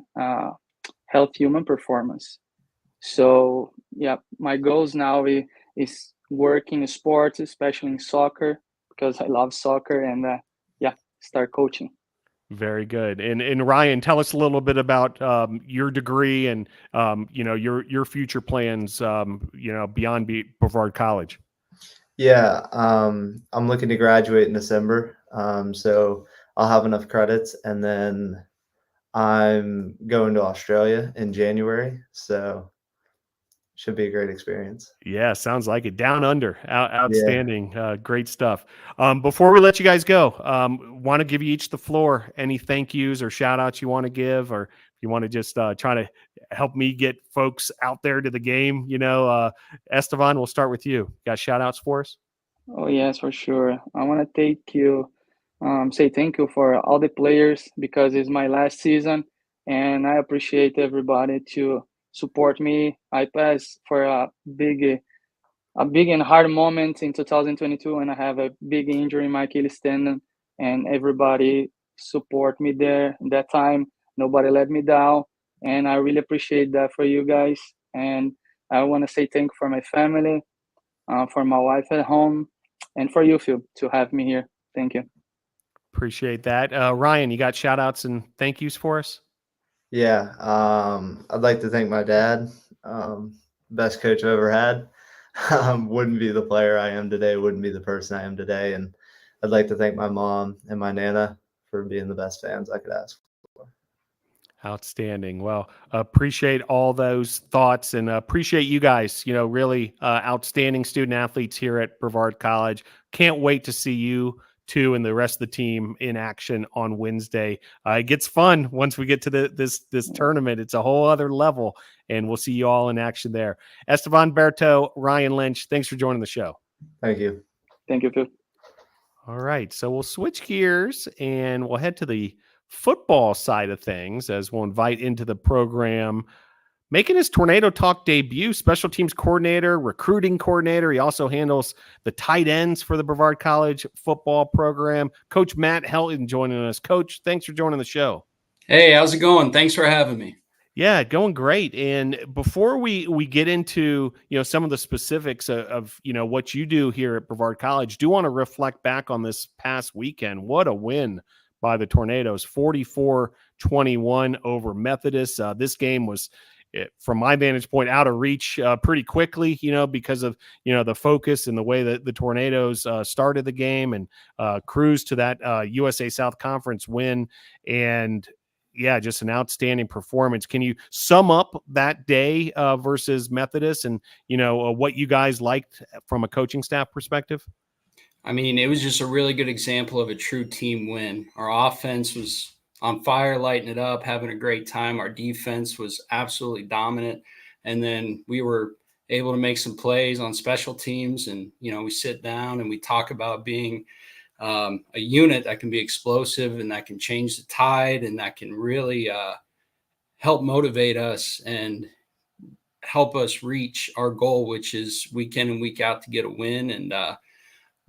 Speaker 9: health human performance. So yeah, my goals now is working in sports, especially in soccer, because I love soccer, and start coaching.
Speaker 1: Very good. And Ryan, tell us a little bit about your degree and your future plans, beyond Brevard College.
Speaker 10: Yeah, I'm looking to graduate in December. So I'll have enough credits, and then I'm going to Australia in January. So should be a great experience.
Speaker 1: Yeah, sounds like it. Down under,
Speaker 10: Yeah.
Speaker 1: outstanding, great stuff. Before we let you guys go, want to give you each the floor. Any thank yous or shout outs you want to give, or if you want to just try to help me get folks out there to the game, Estevan, we'll start with you. Got shout outs for us?
Speaker 9: Oh yes, for sure. I want to say thank you for all the players because it's my last season, and I appreciate everybody to support me. I passed for a big and hard moment in 2022, and I have a big injury in my Achilles tendon, and everybody support me there. That time, nobody let me down, and I really appreciate that for you guys. And I want to say thank you for my family, for my wife at home, and for you, Phil, to have me here. Thank you.
Speaker 1: Appreciate that. Ryan, you got shout outs and thank yous for us?
Speaker 10: Yeah. I'd like to thank my dad. Best coach I've ever had. Wouldn't be the player I am today, wouldn't be the person I am today. And I'd like to thank my mom and my Nana for being the best fans I could ask for.
Speaker 1: Outstanding. Well, appreciate all those thoughts and appreciate you guys, really outstanding student athletes here at Brevard College. Can't wait to see you two and the rest of the team in action on Wednesday. It gets fun once we get to this tournament. It's a whole other level, and we'll see you all in action there. Estevan, Berto, Ryan, Lynch, thanks for joining the show.
Speaker 10: Thank you.
Speaker 9: Thank you, Phil.
Speaker 1: All right, so we'll switch gears and we'll head to the football side of things as we'll invite into the program, making his Tornado Talk debut, special teams coordinator, recruiting coordinator. He also handles the tight ends for the Brevard College football program. Coach Matt Helton joining us. Coach, thanks for joining the show.
Speaker 11: Hey, how's it going? Thanks for having me.
Speaker 1: Yeah, going great. And before we get into, some of the specifics of what you do here at Brevard College, do want to reflect back on this past weekend. What a win by the Tornadoes, 44-21 over Methodist. This game was, from my vantage point, out of reach pretty quickly, because of, the focus and the way that the Tornadoes started the game and cruised to that USA South Conference win. And yeah, just an outstanding performance. Can you sum up that day versus Methodist and, what you guys liked from a coaching staff perspective?
Speaker 11: I mean, it was just a really good example of a true team win. Our offense was on fire, lighting it up, having a great time. Our defense was absolutely dominant. And then we were able to make some plays on special teams. And, we sit down and we talk about being a unit that can be explosive and that can change the tide and that can really help motivate us and help us reach our goal, which is week in and week out to get a win. And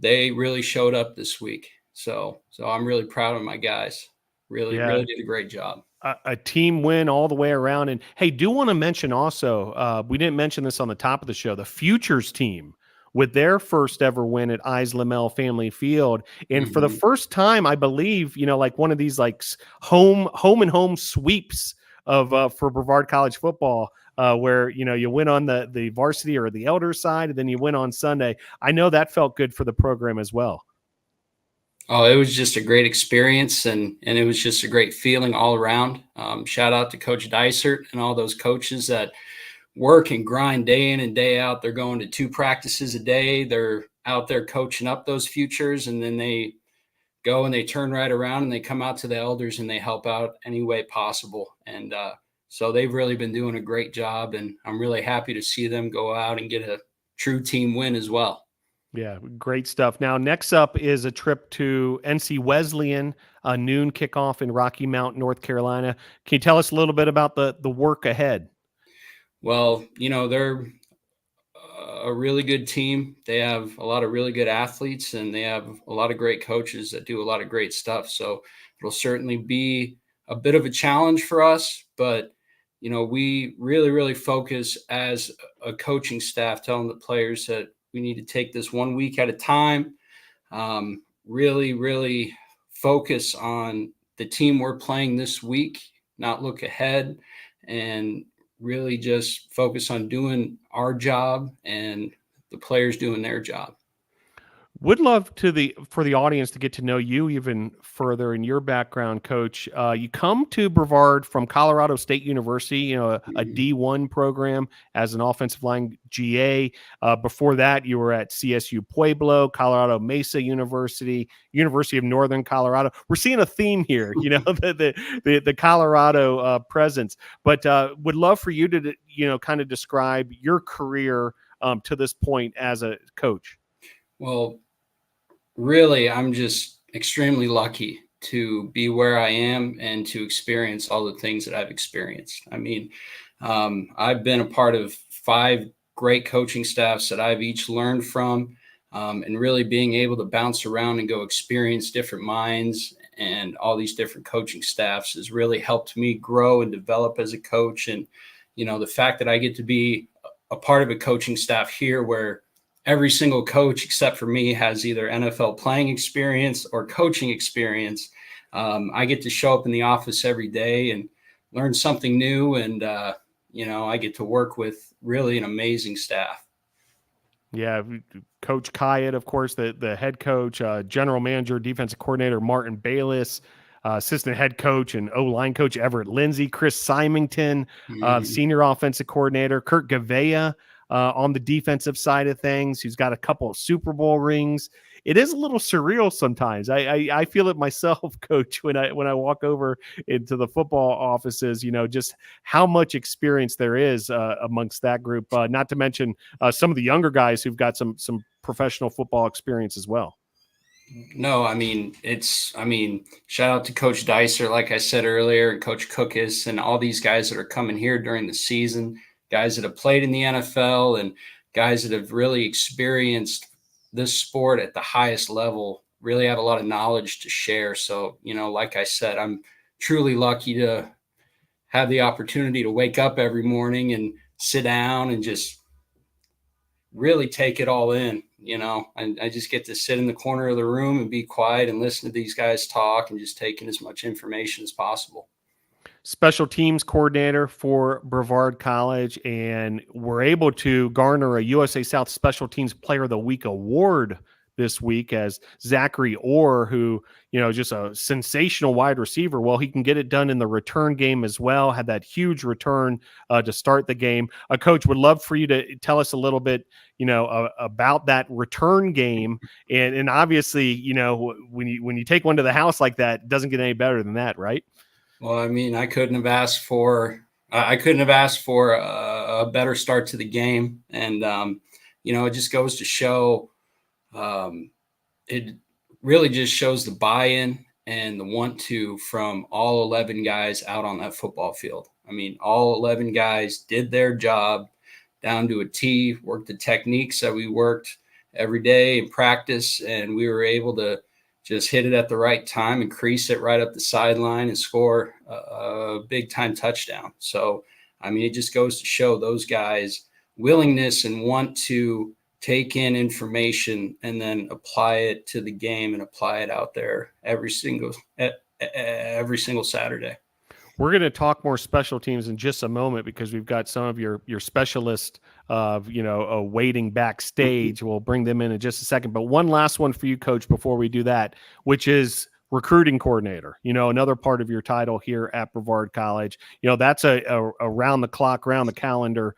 Speaker 11: they really showed up this week. So I'm really proud of my guys. Really did a great job.
Speaker 1: A team win all the way around. And hey, do want to mention also, we didn't mention this on the top of the show, the Futures team with their first ever win at Lamel Family Field. And for the first time, I believe, like one of these like home and home sweeps of for Brevard College football, where, you win on the varsity or the elder side, and then you win on Sunday. I know that felt good for the program as well.
Speaker 11: Oh, it was just a great experience, and it was just a great feeling all around. Shout out to Coach Dysert and all those coaches that work and grind day in and day out. They're going to 2 practices a day. They're out there coaching up those futures, and then they go and they turn right around and they come out to the elders and they help out any way possible. And so they've really been doing a great job, and I'm really happy to see them go out and get a true team win as well.
Speaker 1: Yeah, great stuff. Now, next up is a trip to NC Wesleyan, a noon kickoff in Rocky Mount, North Carolina. Can you tell us a little bit about the work ahead?
Speaker 11: Well, they're a really good team. They have a lot of really good athletes, and they have a lot of great coaches that do a lot of great stuff. So it'll certainly be a bit of a challenge for us, but we really, really focus as a coaching staff, telling the players that we need to take this 1 week at a time, really, really focus on the team we're playing this week, not look ahead, and really just focus on doing our job and the players doing their job.
Speaker 1: Would love for the audience to get to know you even further in your background, Coach. You come to Brevard from Colorado State University, a D1 program as an offensive line GA. Before that, you were at CSU Pueblo, Colorado Mesa University, University of Northern Colorado. We're seeing a theme here, the Colorado presence. But would love for you to kind of describe your career to this point as a coach.
Speaker 11: Well, really, I'm just extremely lucky to be where I am and to experience all the things that I've experienced. I mean, I've been a part of 5 great coaching staffs that I've each learned from, and really being able to bounce around and go experience different minds and all these different coaching staffs has really helped me grow and develop as a coach. And, the fact that I get to be a part of a coaching staff here where every single coach except for me has either NFL playing experience or coaching experience. I get to show up in the office every day and learn something new. And, I get to work with really an amazing staff.
Speaker 1: Yeah. Coach Kyatt, of course, the head coach, general manager, defensive coordinator, Martin Bayless, assistant head coach and O-line coach, Everett Lindsay, Chris Symington, senior offensive coordinator, Kurt Gavea, on the defensive side of things, who's got a couple of Super Bowl rings. It is a little surreal sometimes. I feel it myself, Coach, when I walk over into the football offices, just how much experience there is amongst that group. Not to mention some of the younger guys who've got some professional football experience as well.
Speaker 11: No, shout out to Coach Dicer, like I said earlier, and Coach Cookus and all these guys that are coming here during the season. Guys that have played in the NFL and guys that have really experienced this sport at the highest level, really have a lot of knowledge to share. So, like I said, I'm truly lucky to have the opportunity to wake up every morning and sit down and just really take it all in, and I just get to sit in the corner of the room and be quiet and listen to these guys talk and just take in as much information as possible.
Speaker 1: Special teams coordinator for Brevard College, and we're able to garner a USA South Special Teams Player of the Week award this week as Zachary Orr, who, just a sensational wide receiver. Well, he can get it done in the return game as well. Had that huge return to start the game. Coach, would love for you to tell us a little bit, about that return game. And obviously, when you take one to the house like that, it doesn't get any better than that, right?
Speaker 11: Well, I couldn't have asked for a better start to the game. And, it just goes to show, it really just shows the buy-in and the want to from all 11 guys out on that football field. All 11 guys did their job down to a T, worked the techniques that we worked every day in practice, and we were able to just hit it at the right time and crease it right up the sideline and score a big-time touchdown. So, it just goes to show those guys' willingness and want to take in information and then apply it to the game and apply it out there every single Saturday.
Speaker 1: We're going to talk more special teams in just a moment because we've got some of your specialists waiting backstage. We'll bring them in just a second. But one last one for you, Coach, before we do that, which is recruiting coordinator, another part of your title here at Brevard College. That's a around the clock, around the calendar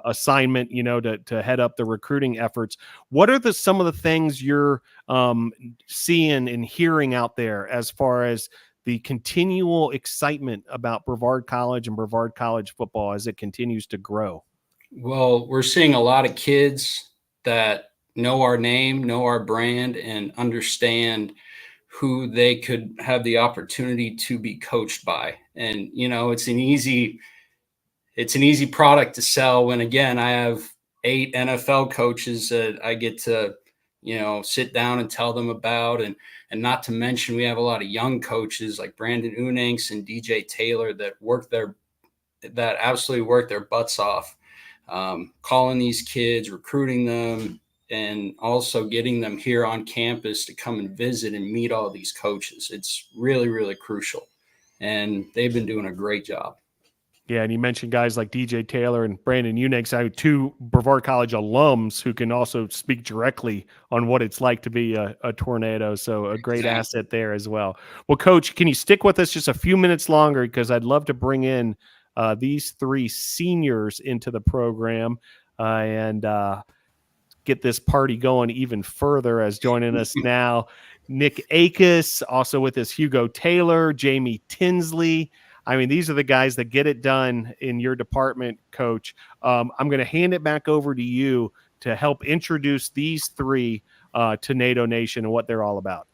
Speaker 1: assignment, to head up the recruiting efforts. What are some of the things you're seeing and hearing out there as far as the continual excitement about Brevard College and Brevard College football as it continues to grow?
Speaker 11: Well, we're seeing a lot of kids that know our name, know our brand, and understand who they could have the opportunity to be coached by. And, it's an easy product to sell when, again, I have 8 NFL coaches that I get to, sit down and tell them about. And not to mention, we have a lot of young coaches like Brandon Unanks and DJ Taylor that absolutely work their butts off, calling these kids, recruiting them, and also getting them here on campus to come and visit and meet all these coaches. It's really, really crucial. And they've been doing a great job.
Speaker 1: Yeah, and you mentioned guys like DJ Taylor and Brandon Unix, two Brevard College alums who can also speak directly on what it's like to be a Tornado. So a great asset there as well. Well, Coach, can you stick with us just a few minutes longer, because I'd love to bring in these three seniors into the program and get this party going even further. As joining us now, Nick Acus, also with us Hugo Taylor, Jamie Tinsley. I mean, these are the guys that get it done in your department, Coach. I'm going to hand it back over to you to help introduce these three to NATO Nation and what they're all about.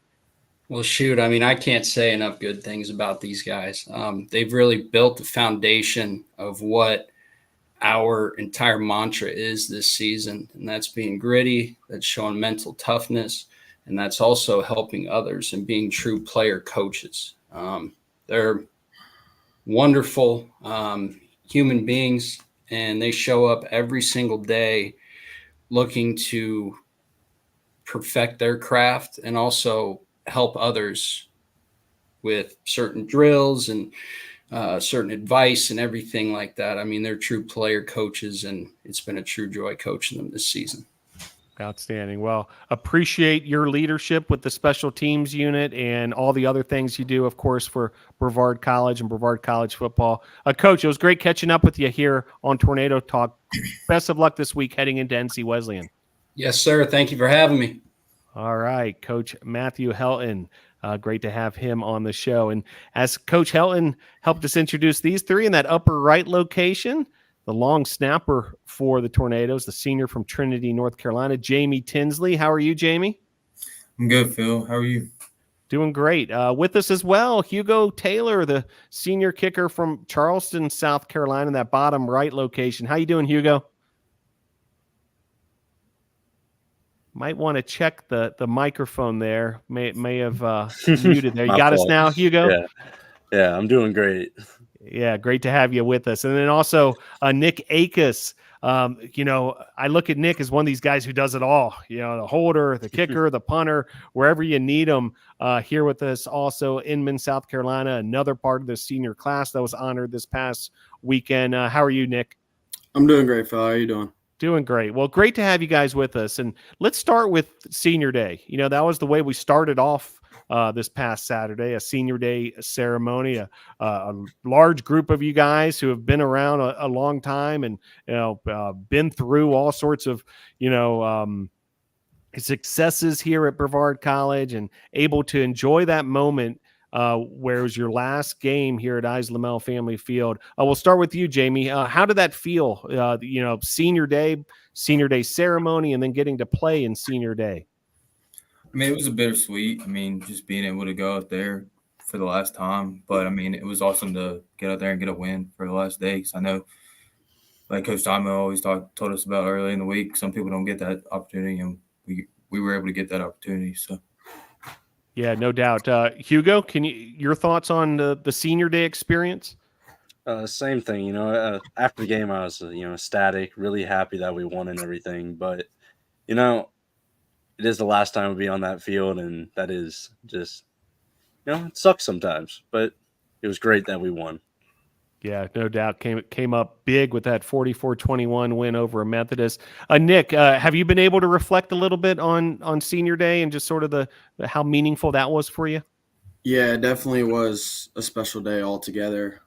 Speaker 11: Well, shoot, I mean, I can't say enough good things about these guys. They've really built the foundation of what our entire mantra is this season, and that's being gritty, that's showing mental toughness, and that's also helping others and being true player coaches. They're wonderful human beings, and they show up every single day looking to perfect their craft and also help others with certain drills and certain advice and everything like that. I mean, they're true player coaches, and it's been a true joy coaching them this season.
Speaker 1: Outstanding. Well, appreciate your leadership with the special teams unit and all the other things you do, of course, for Brevard College and Brevard College football. Coach, it was great catching up with you here on Tornado Talk. Best of luck this week heading into NC Wesleyan.
Speaker 11: Yes, sir. Thank you for having me.
Speaker 1: All right, Coach Matthew Helton. Great to have him on the show. And as Coach Helton helped us introduce these three in that upper right location, the long snapper for the Tornadoes, the senior from Trinity, North Carolina, Jamie Tinsley. How are you, Jamie?
Speaker 12: I'm good, Phil. How are you?
Speaker 1: Doing great. With us as well, Hugo Taylor, the senior kicker from Charleston, South Carolina, in that bottom right location. How you doing, Hugo? Might want to check the microphone there. May have muted there. You got us now, Hugo?
Speaker 12: Yeah, I'm doing great.
Speaker 1: Yeah, great to have you with us. And then also Nick Acus. I look at Nick as one of these guys who does it all. The holder, the kicker, the punter, wherever you need them. Here with us also Inman, South Carolina, another part of the senior class that was honored this past weekend. How are you, Nick?
Speaker 13: I'm doing great, Phil. How are you doing?
Speaker 1: Doing great. Well, great to have you guys with us. And let's start with Senior Day. That was the way we started off this past Saturday, a Senior Day ceremony, a large group of you guys who have been around a long time and, been through all sorts of, successes here at Brevard College and able to enjoy that moment where it was your last game here at Islamel Family Field. We'll start with you, Jamie. How did that feel? Senior Day ceremony, and then getting to play in Senior Day.
Speaker 12: I mean, it was a bittersweet. I mean, just being able to go out there for the last time. But, I mean, it was awesome to get out there and get a win for the last day. Because I know, like Coach Simon always told us about early in the week, some people don't get that opportunity, and we were able to get that opportunity. So.
Speaker 1: Yeah, no doubt. Hugo, your thoughts on the Senior Day experience?
Speaker 14: Same thing. After the game, I was, ecstatic, really happy that we won and everything. But, it is the last time we'll be on that field, and that is just, it sucks sometimes. But it was great that we won.
Speaker 1: Yeah, no doubt. Came up big with that 44-21 win over a Methodist. Nick, have you been able to reflect a little bit on Senior Day and just sort of the how meaningful that was for you?
Speaker 13: Yeah, it definitely was a special day altogether.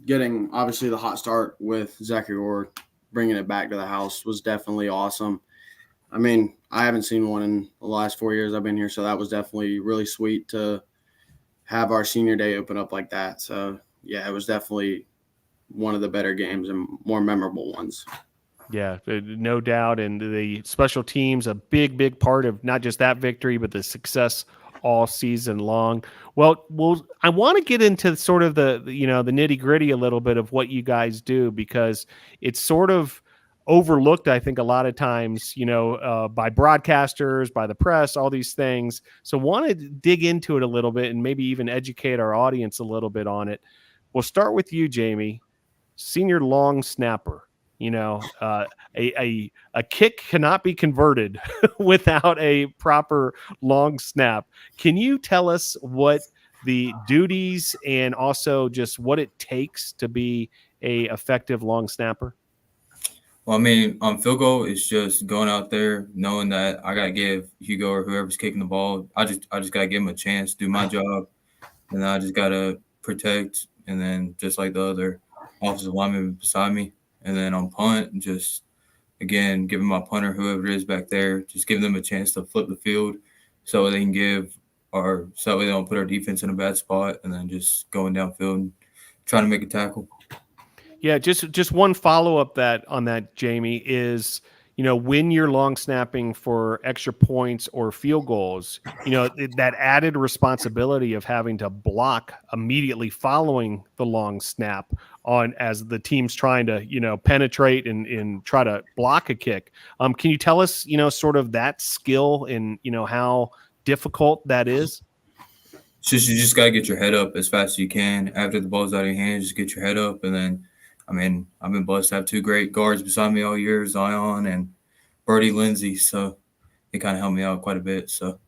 Speaker 13: Getting obviously the hot start with Zachary Orr, bringing it back to the house was definitely awesome. I mean, I haven't seen one in the last 4 years I've been here, so that was definitely really sweet to have our Senior Day open up like that. So, yeah, it was definitely one of the better games and more memorable ones.
Speaker 1: Yeah, no doubt. And the special teams, a big part of not just that victory, but the success all season long. Well, I want to get into sort of the nitty gritty a little bit of what you guys do, because it's sort of overlooked, I think, a lot of times, by broadcasters, by the press, all these things. So want to dig into it a little bit and maybe even educate our audience a little bit on it. We'll start with you, Jamie, senior long snapper. A kick cannot be converted without a proper long snap. Can you tell us what the duties and also just what it takes to be a effective long snapper?
Speaker 12: Well, I mean, on field goal, it's just going out there knowing that I gotta give Hugo or whoever's kicking the ball. I just gotta give him a chance, do my job, and then I just gotta protect. And then just like the other offensive lineman beside me, and then on punt, just again giving my punter, whoever it is back there, just give them a chance to flip the field, so they can so they don't put our defense in a bad spot, and then just going downfield and trying to make a tackle.
Speaker 1: Yeah, just one follow-up on that, Jamie, is, when you're long snapping for extra points or field goals, that added responsibility of having to block immediately following the long snap as the team's trying to, penetrate and try to block a kick. Can you tell us, sort of that skill and, how difficult that is?
Speaker 12: You just got to get your head up as fast as you can. After the ball's out of your hand, just get your head up. And then, I mean, I've been blessed to have two great guards beside me all year, Zion and Bertie Lindsay. So it kind of helped me out quite a bit. So.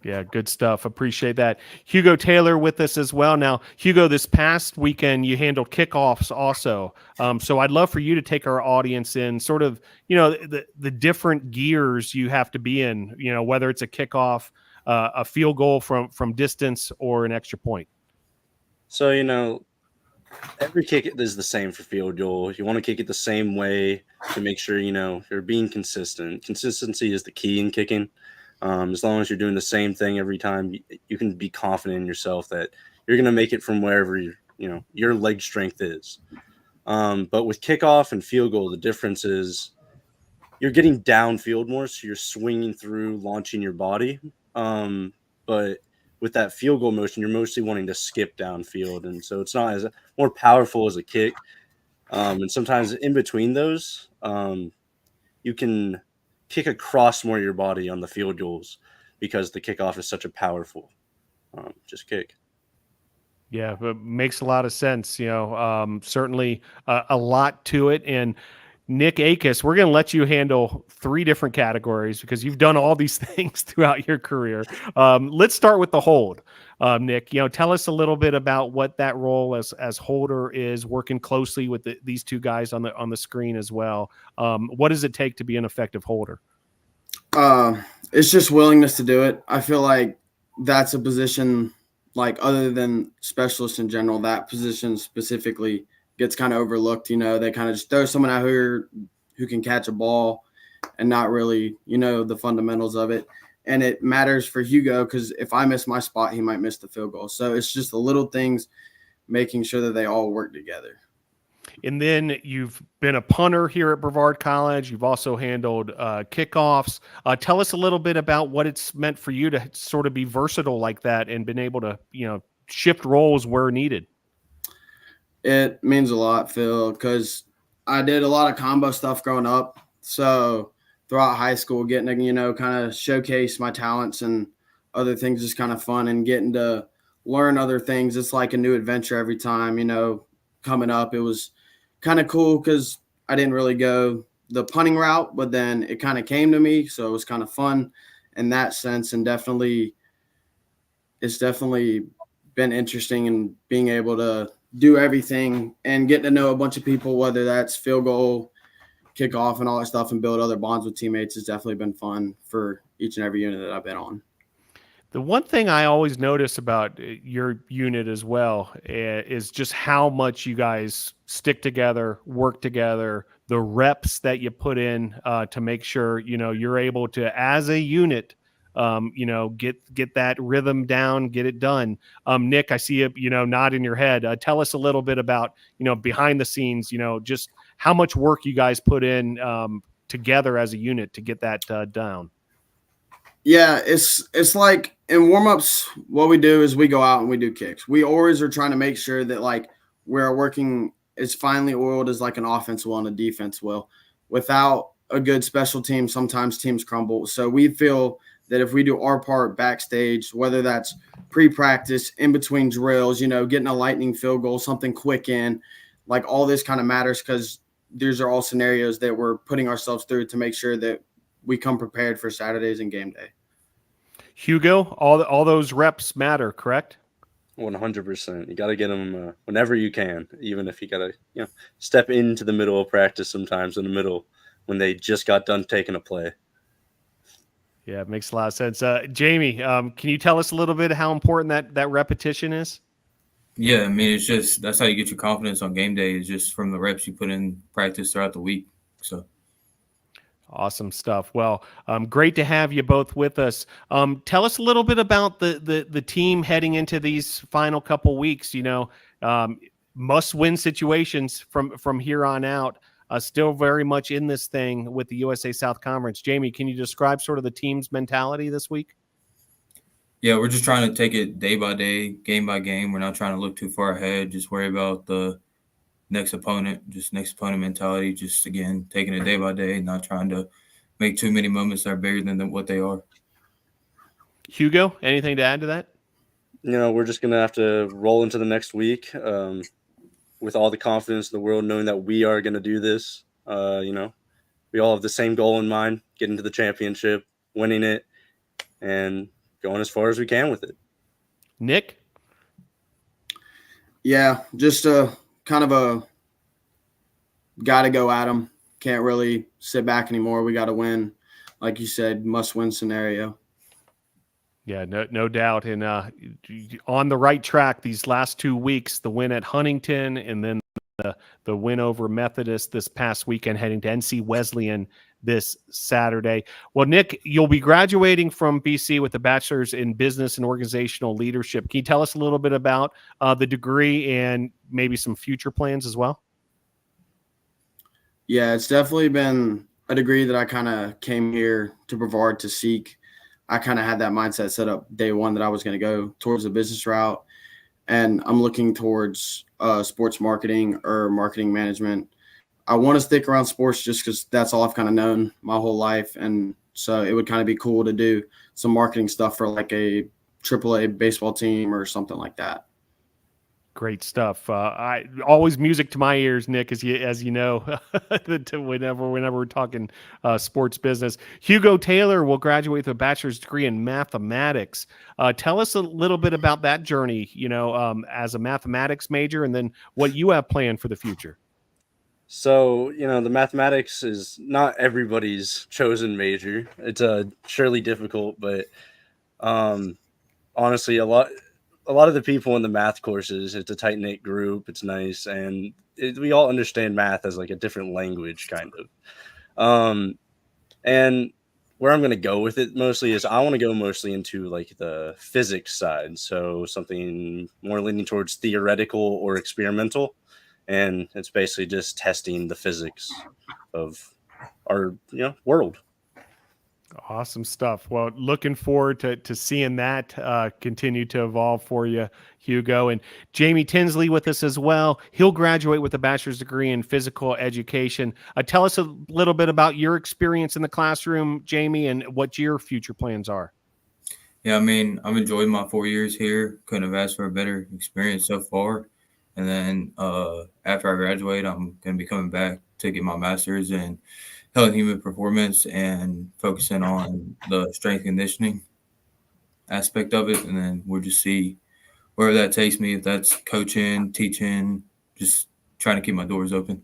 Speaker 1: Yeah, good stuff. Appreciate that. Hugo Taylor with us as well. Now, Hugo, this past weekend, you handled kickoffs also. So I'd love for you to take our audience in sort of, the different gears you have to be in, whether it's a kickoff, a field goal from distance, or an extra point.
Speaker 14: So, every kick is the same for field goal. You want to kick it the same way to make sure, you're being consistent. Consistency is the key in kicking. As long as you're doing the same thing every time, you can be confident in yourself that you're going to make it from wherever your leg strength is. But with kickoff and field goal, the difference is you're getting downfield more, so you're swinging through, launching your body. But with that field goal motion, you're mostly wanting to skip downfield, and so it's not as more powerful as a kick. And sometimes in between those, you can kick across more of your body on the field goals because the kickoff is such a powerful just kick.
Speaker 1: Yeah, it makes a lot of sense. Certainly a lot to it. And Nick Acus, we're going to let you handle 3 different categories because you've done all these things throughout your career. Let's start with the hold. Nick, tell us a little bit about what that role as holder is, working closely with these two guys on the screen as well. What does it take to be an effective holder?
Speaker 13: It's just willingness to do it. I feel like that's a position, like other than specialists in general, that position specifically gets kind of overlooked. They kind of just throw someone out here who can catch a ball and not really, the fundamentals of it. And it matters for Hugo because if I miss my spot, he might miss the field goal. So it's just the little things, making sure that they all work together.
Speaker 1: And then you've been a punter here at Brevard College. You've also handled kickoffs. Tell us a little bit about what it's meant for you to sort of be versatile like that and been able to, shift roles where needed.
Speaker 13: It means a lot, Phil, because I did a lot of combo stuff growing up. So throughout high school, getting to, kind of showcase my talents and other things is kind of fun, and getting to learn other things. It's like a new adventure every time, coming up. It was kind of cool because I didn't really go the punting route, but then it kind of came to me. So it was kind of fun in that sense. And it's definitely been interesting in being able to do everything and get to know a bunch of people, whether that's field goal, kickoff, and all that stuff, and build other bonds with teammates. Has definitely been fun for each and every unit that I've been on.
Speaker 1: The one thing I always notice about your unit as well is just how much you guys stick together, work together, the reps that you put in to make sure, you're able to, as a unit, get that rhythm down, get it done. Nick, I see you, nodding your head. Tell us a little bit about, behind the scenes, just how much work you guys put in together as a unit to get that down.
Speaker 13: Yeah, it's like in warm-ups, what we do is we go out and we do kicks. We always are trying to make sure that like we're working as finely oiled as like an offense will and a defense will. Without a good special team, sometimes teams crumble. So we feel that if we do our part backstage, whether that's pre-practice, in between drills, getting a lightning field goal, something quick in, like all this kind of matters because these are all scenarios that we're putting ourselves through to make sure that we come prepared for Saturdays and game day.
Speaker 1: Hugo, all those reps matter, correct?
Speaker 14: 100%. You got to get them whenever you can, even if you got to, step into the middle of practice sometimes in the middle when they just got done taking a play.
Speaker 1: Yeah, it makes a lot of sense. Jamie, can you tell us a little bit how important that repetition is?
Speaker 12: Yeah, I mean, it's just that's how you get your confidence on game day, is just from the reps you put in practice throughout the week. So
Speaker 1: awesome stuff. Well, great to have you both with us. Tell us a little bit about the team heading into these final couple weeks. Must-win situations from here on out. Still very much in this thing with the USA South Conference. Jamie, can you describe sort of the team's mentality this week?
Speaker 12: yeah, we're just trying to take it day by day, game by game. We're not trying to look too far ahead. Just worry about the next opponent, just next opponent mentality. Just, again, taking it day by day, not trying to make too many moments that are bigger than what they are.
Speaker 1: Hugo, anything to add to that?
Speaker 14: We're just going to have to roll into the next week with all the confidence in the world, knowing that we are going to do this. We all have the same goal in mind, getting to the championship, winning it, and going as far as we can with it.
Speaker 1: Nick?
Speaker 13: Yeah, just kind of a got to go at them. Can't really sit back anymore. We got to win. Like you said, must-win scenario.
Speaker 1: Yeah, no doubt. And on the right track these last 2 weeks, the win at Huntington and then the win over Methodist this past weekend, heading to NC Wesleyan this Saturday. Well, Nick, you'll be graduating from BC with a bachelor's in business and organizational leadership. Can you tell us a little bit about the degree and maybe some future plans as well?
Speaker 13: Yeah, it's definitely been a degree that I kind of came here to Brevard to seek. I kind of had that mindset set up day one that I was going to go towards the business route. And I'm looking towards sports marketing or marketing management. I want to stick around sports just because that's all I've kind of known my whole life. And so it would kind of be cool to do some marketing stuff for like a AAA baseball team or something like that.
Speaker 1: Great stuff. I always music to my ears, Nick, as you know, whenever we're talking sports business. Hugo Taylor will graduate with a bachelor's degree in mathematics. Tell us a little bit about that journey, as a mathematics major, and then what you have planned for the future.
Speaker 14: So, the mathematics is not everybody's chosen major. It's surely difficult, but honestly, a lot of the people in the math courses, it's a tight-knit group. It's nice. And we all understand math as like a different language kind of. And where I'm going to go with it mostly is I want to go mostly into like the physics side. So something more leaning towards theoretical or experimental. And it's basically just testing the physics of our, world.
Speaker 1: Awesome stuff. Well, looking forward to seeing that continue to evolve for you, Hugo. And Jamie Tinsley with us as well. He'll graduate with a bachelor's degree in physical education. Tell us a little bit about your experience in the classroom, Jamie, and what your future plans are.
Speaker 12: Yeah, I mean, I've enjoyed my 4 years here. Couldn't have asked for a better experience so far. And then after I graduate, I'm going to be coming back to get my master's in health and human performance and focusing on the strength conditioning aspect of it. And then we'll just see where that takes me, if that's coaching, teaching, just trying to keep my doors open.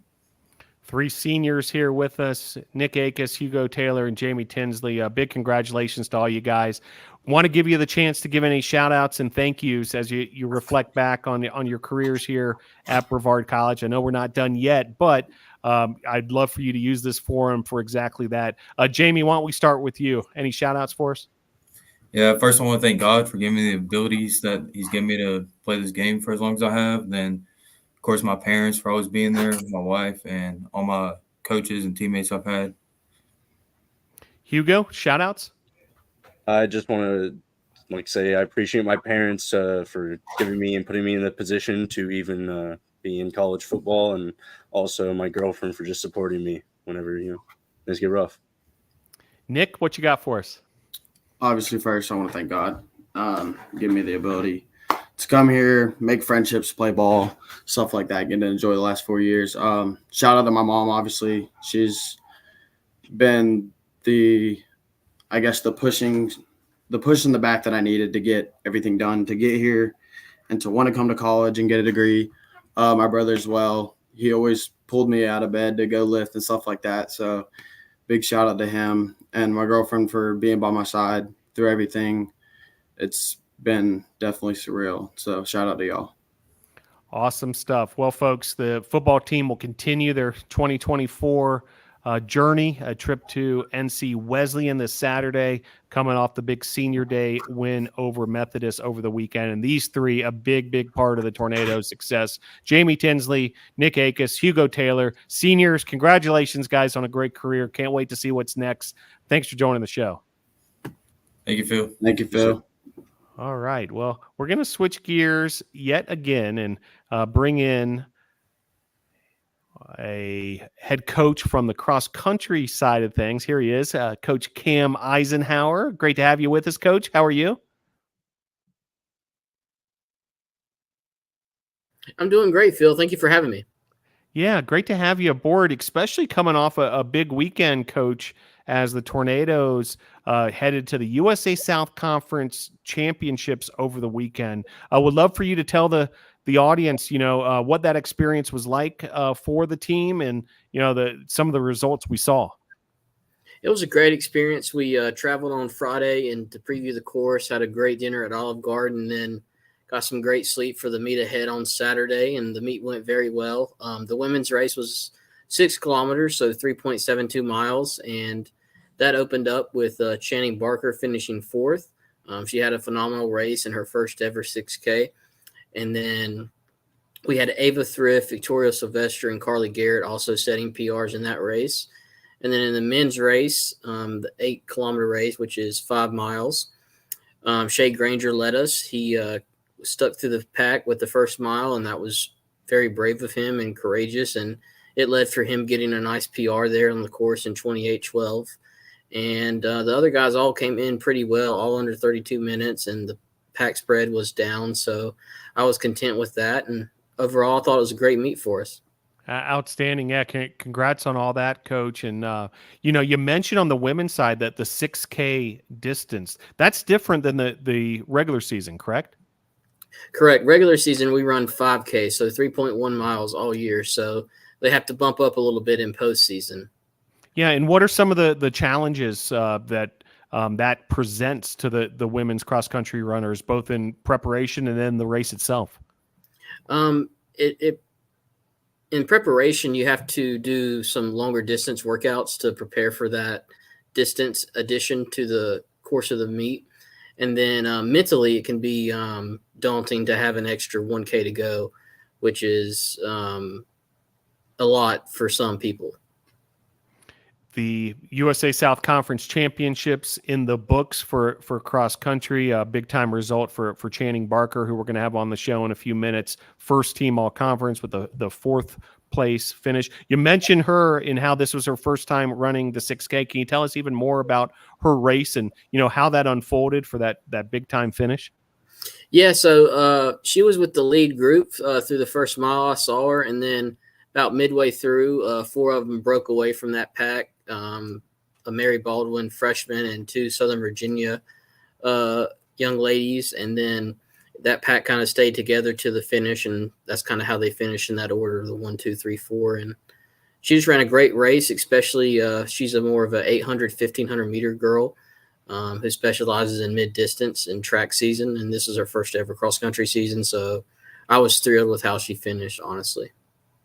Speaker 1: 3 seniors here with us, Nick Acus, Hugo Taylor, and Jamie Tinsley. Big congratulations to all you guys. Want to give you the chance to give any shout outs and thank yous as you reflect back on your careers here at Brevard College. I know we're not done yet, but I'd love for you to use this forum for exactly that. Jamie, why don't we start with you? Any shout outs for us?
Speaker 12: Yeah, first I want to thank God for giving me the abilities that he's given me to play this game for as long as I have. Then, of course, my parents for always being there, my wife, and all my coaches and teammates I've had.
Speaker 1: Hugo, shout outs?
Speaker 14: I just want to say I appreciate my parents for giving me and putting me in the position to even be in college football, and also my girlfriend for just supporting me whenever things get rough.
Speaker 1: Nick, what you got for us?
Speaker 13: Obviously, first I want to thank God, give me the ability to come here, make friendships, play ball, stuff like that, get to enjoy the last 4 years. Shout out to my mom, obviously. She's been the pushing the back that I needed to get everything done to get here. and to want to come to college and get a degree. My brother as well. He always pulled me out of bed to go lift and stuff like that. So big shout out to him and my girlfriend for being by my side through everything. It's been definitely surreal. So shout out to y'all.
Speaker 1: Awesome stuff. Well, folks, the football team will continue their 2024 journey, a trip to NC Wesleyan this Saturday, coming off the big senior day win over Methodist over the weekend. And these three, a big part of the Tornadoes' success. Jamie Tinsley, Nick Acus, Hugo Taylor, seniors. Congratulations, guys, on a great career. Can't wait to see what's next. Thanks for joining the show.
Speaker 12: Thank you, Phil.
Speaker 13: Thank you, Phil.
Speaker 1: All right. Well, we're going to switch gears yet again and bring in a head coach from the cross-country side of things. Here he is, Coach Cam Isenhour. Great to have you with us, Coach. How are you?
Speaker 15: I'm doing great, Phil. Thank you for having me.
Speaker 1: Yeah, great to have you aboard, especially coming off a big weekend, Coach, as the Tornadoes headed to the USA South Conference Championships over the weekend. I would love for you to tell the audience, what that experience was like for the team and, some of the results we saw.
Speaker 15: It was a great experience. We traveled on Friday and to preview the course, had a great dinner at Olive Garden, and then got some great sleep for the meet ahead on Saturday, and the meet went very well. The women's race was 6 kilometers, so 3.72 miles, and that opened up with Channing Barker finishing 4th. She had a phenomenal race in her first ever 6K. And then we had Ava Thrift, Victoria Sylvester, and Carly Garrett also setting PRs in that race. And then in the men's race, the 8-kilometer race, which is 5 miles, Shea Granger led us. He stuck through the pack with the first mile, and that was very brave of him and courageous. And it led for him getting a nice PR there on the course in 28:12. And the other guys all came in pretty well, all under 32 minutes, and the pack spread was down. So I was content with that. And overall, I thought it was a great meet for us.
Speaker 1: Outstanding. Yeah. Congrats on all that, Coach. And, you mentioned on the women's side that the 6K distance, that's different than the regular season, correct?
Speaker 15: Correct. Regular season, we run 5K, so 3.1 miles all year. So they have to bump up a little bit in postseason.
Speaker 1: Yeah. And what are some of the challenges that presents to the women's cross-country runners, both in preparation and then the race itself?
Speaker 15: In preparation, you have to do some longer distance workouts to prepare for that distance addition to the course of the meet. And then mentally, it can be daunting to have an extra 1K to go, which is a lot for some people.
Speaker 1: The USA South Conference Championships in the books for cross country, a big time result for Channing Barker, who we're going to have on the show in a few minutes. First team all conference with the 4th place finish. You mentioned her in how this was her first time running the 6K. Can you tell us even more about her race and how that unfolded for that big time finish?
Speaker 15: Yeah, so she was with the lead group through the first mile. I saw her, and then about midway through, 4 of them broke away from that pack. A Mary Baldwin freshman and 2 Southern Virginia young ladies, and then that pack kind of stayed together to the finish, and that's kind of how they finished in that order, the 1, 2, 3, 4. And she just ran a great race, especially she's a more of a 800, 1500 meter girl who specializes in mid distance and track season, and this is her first ever cross country season, so I was thrilled with how she finished, honestly.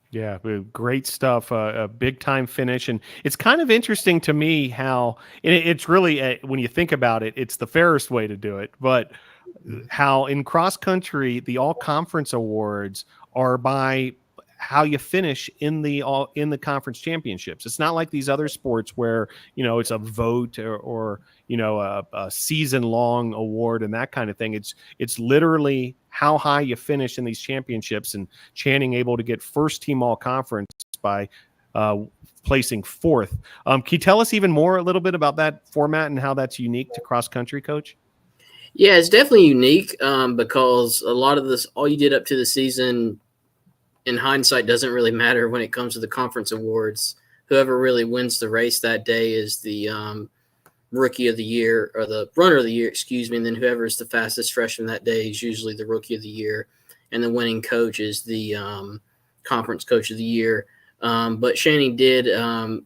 Speaker 1: Yeah, great stuff. A big time finish. And it's kind of interesting to me how it's really, when you think about it, it's the fairest way to do it. But how in cross country, the all conference awards are by how you finish in the conference championships. It's not like these other sports where, it's a vote or a season long award and that kind of thing. It's literally how high you finish in these championships, and Channing able to get first team all conference by placing 4th. Can you tell us even more a little bit about that format and how that's unique to cross country, Coach?
Speaker 15: Yeah, it's definitely unique because a lot of this, all you did up to the season, in hindsight, doesn't really matter when it comes to the conference awards. Whoever really wins the race that day is the rookie of the year or the runner of the year, excuse me. And then whoever is the fastest freshman that day is usually the rookie of the year. And the winning coach is the conference coach of the year. But Shani did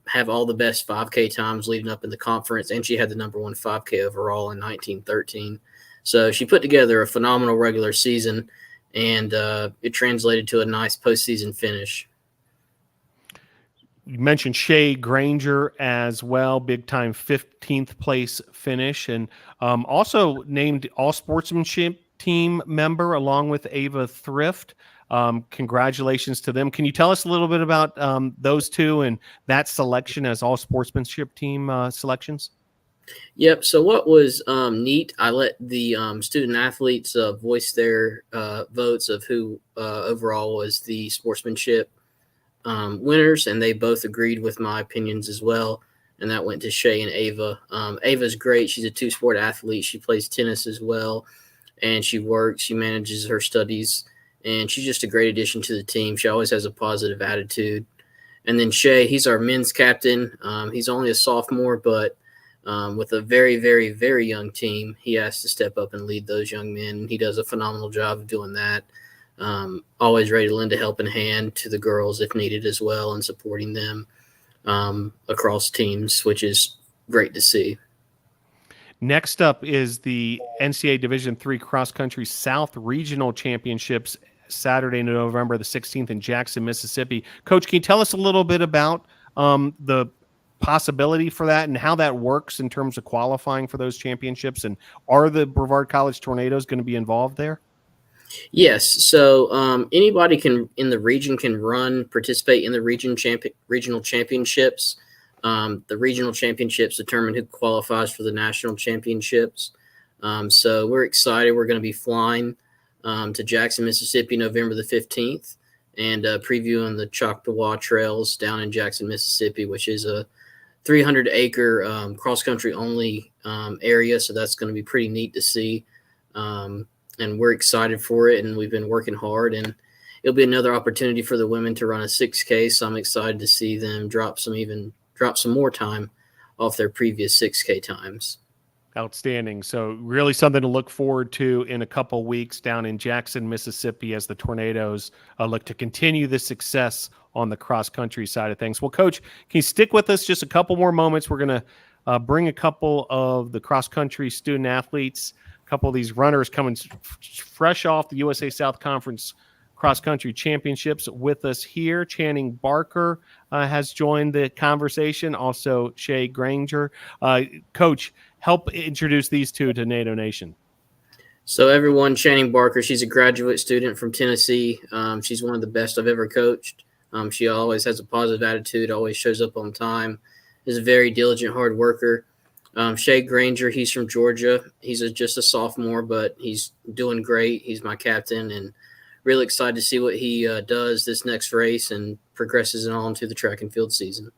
Speaker 15: have all the best 5K times leading up in the conference, and she had the number 1 5K overall in 1913. So she put together a phenomenal regular season, and it translated to a nice postseason finish.
Speaker 1: You mentioned Shea Granger as well, big-time 15th place finish, and also named all-sportsmanship team member along with Ava Thrift. Congratulations to them. Can you tell us a little bit about those two and that selection as all-sportsmanship team selections?
Speaker 15: Yep. So what was neat, I let the student-athletes voice their votes of who overall was the sportsmanship winners, and they both agreed with my opinions as well, and that went to Shea and Ava. Ava's great. She's a two-sport athlete. She plays tennis as well, and she works. She manages her studies, and she's just a great addition to the team. She always has a positive attitude. And then Shea, he's our men's captain. He's only a sophomore, but with a very, very, very young team, he has to step up and lead those young men. He does a phenomenal job of doing that. Always ready to lend a helping hand to the girls if needed as well, and supporting them across teams, which is great to see.
Speaker 1: Next up is the NCAA Division III Cross Country South Regional Championships, Saturday, November the 16th in Jackson, Mississippi. Coach, can you tell us a little bit about the possibility for that and how that works in terms of qualifying for those championships? And are the Brevard College Tornadoes going to be involved there?
Speaker 15: Yes. So anybody in the region can participate in the regional championships. The regional championships determine who qualifies for the national championships. So we're excited. We're going to be flying to Jackson, Mississippi, November the 15th, and previewing the Choctaw Trails down in Jackson, Mississippi, which is a 300-acre cross-country only area. So that's going to be pretty neat to see. And we're excited for it, and we've been working hard, and it'll be another opportunity for the women to run a 6K. So I'm excited to see them drop some more time off their previous 6K times.
Speaker 1: Outstanding. So really something to look forward to in a couple weeks down in Jackson, Mississippi, as the Tornadoes look to continue the success on the cross-country side of things. Well, Coach, can you stick with us just a couple more moments? We're going to bring a couple of the cross-country student athletes, a couple of these runners coming fresh off the USA South Conference cross-country championships with us here. Channing Barker has joined the conversation, also Shea Granger. Coach, help introduce these two to NATO Nation.
Speaker 15: So everyone, Channing Barker, she's a graduate student from Tennessee. She's one of the best I've ever coached. She always has a positive attitude, always shows up on time, is a very diligent, hard worker. Shea Granger, he's from Georgia. He's just a sophomore, but he's doing great. He's my captain, and really excited to see what he does this next race and progresses on to the track and field season.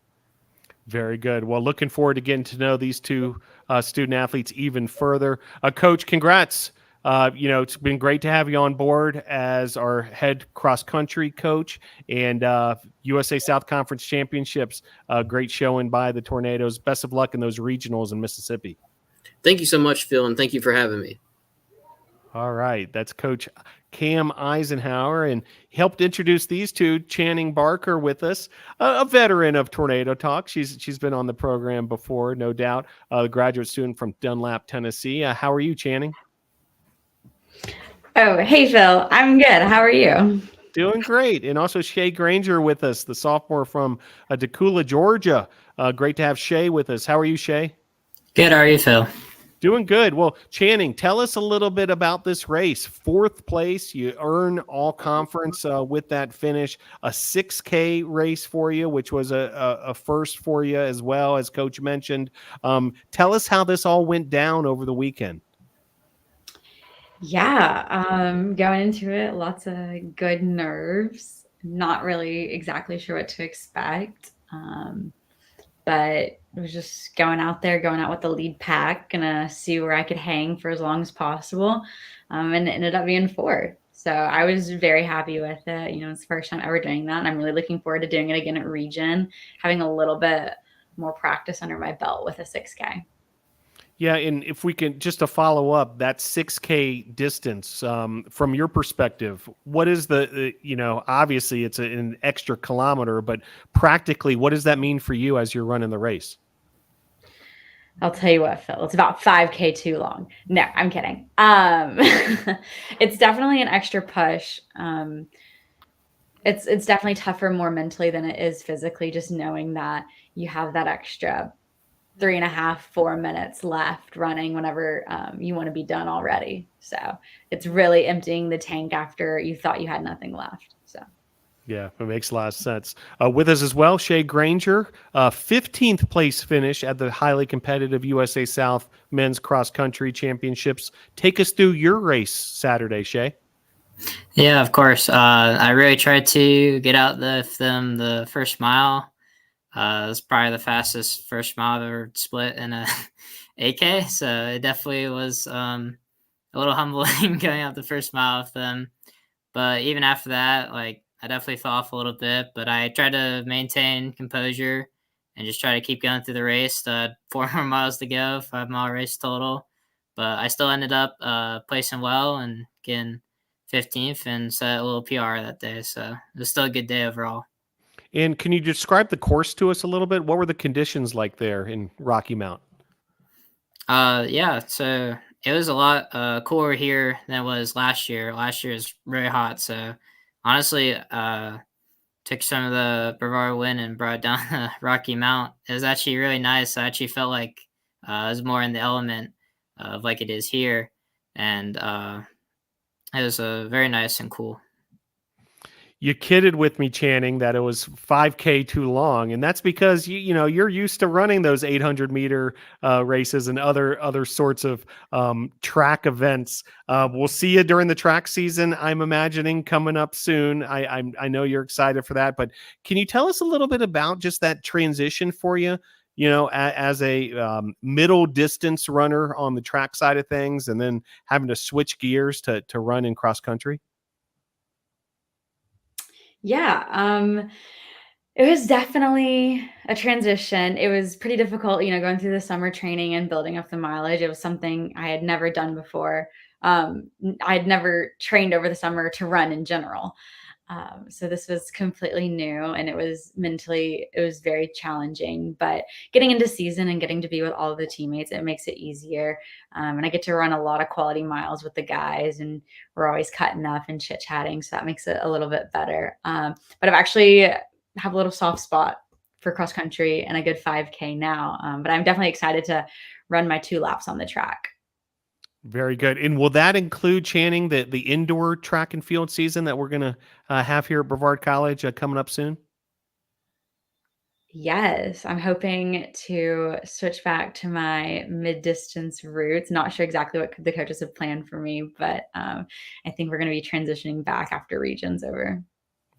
Speaker 1: Very good. Well, looking forward to getting to know these two student athletes even further. Coach, congrats. It's been great to have you on board as our head cross-country coach, and USA South Conference Championships. Great showing by the Tornadoes. Best of luck in those regionals in Mississippi.
Speaker 15: Thank you so much, Phil, and thank you for having me.
Speaker 1: All right. That's Coach Cam Isenhour, and helped introduce these two. Channing Barker with us, a veteran of Tornado Talk. She's been on the program before, no doubt. A graduate student from Dunlap, Tennessee. How are you, Channing?
Speaker 16: Oh, hey, Phil. I'm good. How are you?
Speaker 1: Doing great. And also Shea Granger with us, the sophomore from Decula, Georgia. Great to have Shea with us. How are you, Shea?
Speaker 17: Good. How are you, Phil?
Speaker 1: Doing good. Well, Channing, tell us a little bit about this race. 4th place, you earn all conference with that finish. A 6K race for you, which was a first for you as well, as Coach mentioned. Tell us how this all went down over the weekend.
Speaker 16: Yeah, going into it, lots of good nerves. Not really exactly sure what to expect. But it was just going out with the lead pack, gonna see where I could hang for as long as possible. And it ended up being 4th. So I was very happy with it. It's the first time ever doing that. And I'm really looking forward to doing it again at region, having a little bit more practice under my belt with a 6K.
Speaker 1: Yeah, and if we can just to follow up that 6K distance from your perspective, what is obviously it's an extra kilometer, but practically, what does that mean for you as you're running the race?
Speaker 16: I'll tell you what, Phil, it's about 5K too long. No, I'm kidding. It's definitely an extra push. It's definitely tougher more mentally than it is physically, just knowing that you have that extra 3.5, 4 minutes left running whenever you want to be done already. So it's really emptying the tank after you thought you had nothing left. So.
Speaker 1: Yeah, it makes a lot of sense. With us as well, Shea Granger, 15th place finish at the highly competitive USA South Men's Cross Country Championships. Take us through your race Saturday, Shea.
Speaker 17: Yeah, of course. I really tried to get out the first mile. It was probably the fastest first mile I've ever split in a AK. So it definitely was a little humbling going out the first mile with them. But even after that, like I definitely fell off a little bit, but I tried to maintain composure and just try to keep going through the race. 4 more miles to go, 5-mile race total. But I still ended up placing well and getting 15th and set a little PR that day. So it was still a good day overall.
Speaker 1: And can you describe the course to us a little bit? What were the conditions like there in Rocky Mount?
Speaker 17: Yeah, so it was a lot cooler here than it was last year. Last year was very hot. So honestly, took some of the Brevard wind and brought it down the Rocky Mount. It was actually really nice. I actually felt like it was more in the element of like it is here. And it was very nice and cool.
Speaker 1: You kidded with me, Channing, that it was 5K too long, and that's because you're used to running those 800-meter races and other sorts of track events. We'll see you during the track season, I'm imagining, coming up soon. I know you're excited for that, but can you tell us a little bit about just that transition for you? As a middle distance runner on the track side of things, and then having to switch gears to run in cross country.
Speaker 16: Yeah, it was definitely a transition. It was pretty difficult, going through the summer training and building up the mileage. It was something I had never done before. I had never trained over the summer to run in general. So this was completely new, and it was very challenging, but getting into season and getting to be with all of the teammates, it makes it easier. And I get to run a lot of quality miles with the guys, and we're always cutting up and chit chatting. So that makes it a little bit better. But I've actually have a little soft spot for cross country and a good 5K now. But I'm definitely excited to run my 2 laps on the track.
Speaker 1: Very good. And will that include, Channing, the indoor track and field season that we're going to have here at Brevard College coming up soon?
Speaker 16: Yes, I'm hoping to switch back to my mid-distance roots. Not sure exactly what the coaches have planned for me, but I think we're going to be transitioning back after region's over.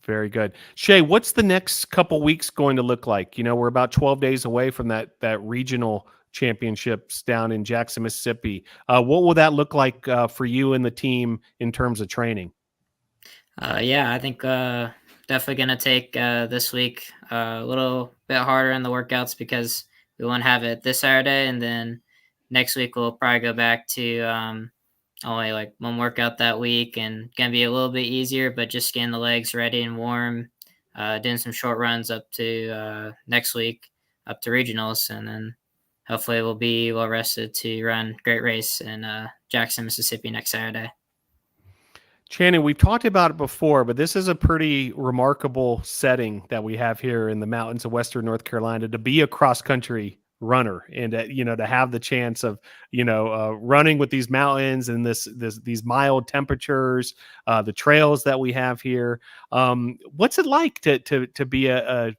Speaker 1: Very good. Shea, what's the next couple weeks going to look like? We're about 12 days away from that regional championships down in Jackson, Mississippi. What will that look like for you and the team in terms of training?
Speaker 17: Yeah, I think definitely going to take this week a little bit harder in the workouts because we won't have it this Saturday. And then next week, we'll probably go back to only like one workout that week, and going to be a little bit easier, but just getting the legs ready and warm, doing some short runs up to next week, up to regionals. And then hopefully we'll be well rested to run great race in Jackson, Mississippi next Saturday.
Speaker 1: Channing, we've talked about it before, but this is a pretty remarkable setting that we have here in the mountains of Western North Carolina to be a cross-country runner and, to have the chance of, running with these mountains and these mild temperatures, the trails that we have here. What's it like to be a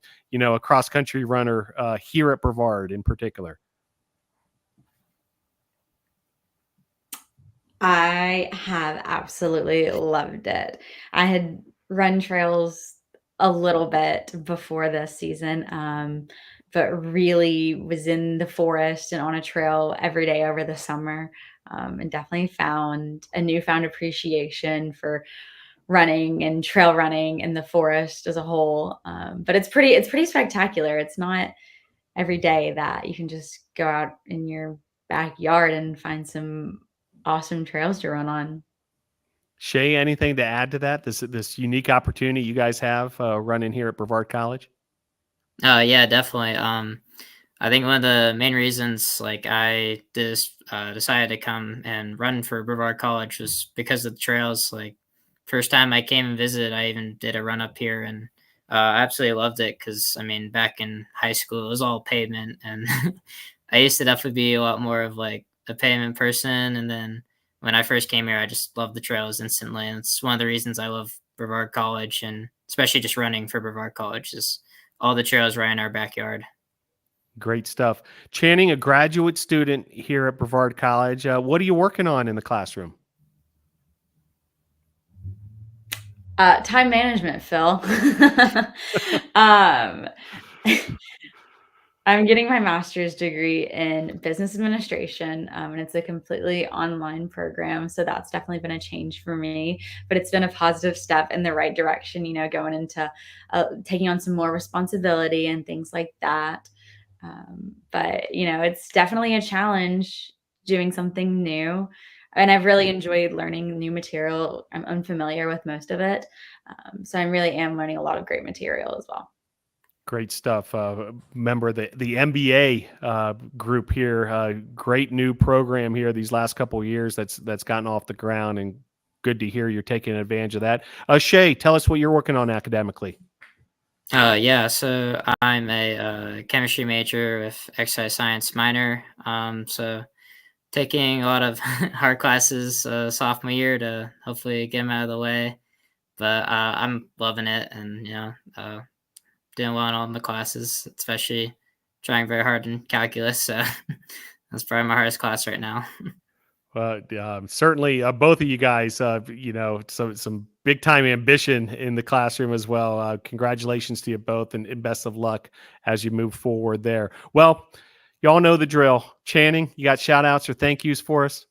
Speaker 1: cross-country runner here at Brevard in particular?
Speaker 16: I have absolutely loved it. I had run trails a little bit before this season, but really was in the forest and on a trail every day over the summer, and definitely found a newfound appreciation for running and trail running in the forest as a whole. But it's pretty spectacular. It's not every day that you can just go out in your backyard and find some awesome trails to run on.
Speaker 1: Shea, anything to add to that? This unique opportunity you guys have running here at Brevard College?
Speaker 17: Yeah, definitely. I think one of the main reasons like I decided to come and run for Brevard College was because of the trails. Like first time I came and visited, I even did a run up here, and I absolutely loved it because I mean back in high school it was all pavement, and I used to definitely be a lot more of like a pavement person. And then when I first came here, I just loved the trails instantly, and it's one of the reasons I love Brevard College, and especially just running for Brevard College is all the trails right in our backyard.
Speaker 1: Great stuff. Channing, a graduate student here at Brevard College. What are you working on in the classroom?
Speaker 16: Time management, Phil. um, I'm getting my master's degree in business administration, and it's a completely online program. So that's definitely been a change for me, but it's been a positive step in the right direction, you know, going into taking on some more responsibility and things like that. But, you know, it's definitely a challenge doing something new. And I've really enjoyed learning new material. I'm unfamiliar with most of it. So I really am learning a lot of great material as well.
Speaker 1: Great stuff. Member of the MBA group here. Great new program here these last couple of years that's gotten off the ground, and good to hear you're taking advantage of that. Shea, tell us what you're working on academically.
Speaker 17: Yeah, so I'm a chemistry major with exercise science minor. So taking a lot of hard classes sophomore year to hopefully get them out of the way. But I'm loving it, and you know, doing well in all my classes, especially trying very hard in calculus. So that's probably my hardest class right now.
Speaker 1: Certainly, both of you guys, you know, some big time ambition in the classroom as well. Congratulations to you both, and best of luck as you move forward there. Well, y'all know the drill. Channing, you got shout outs or thank yous for us?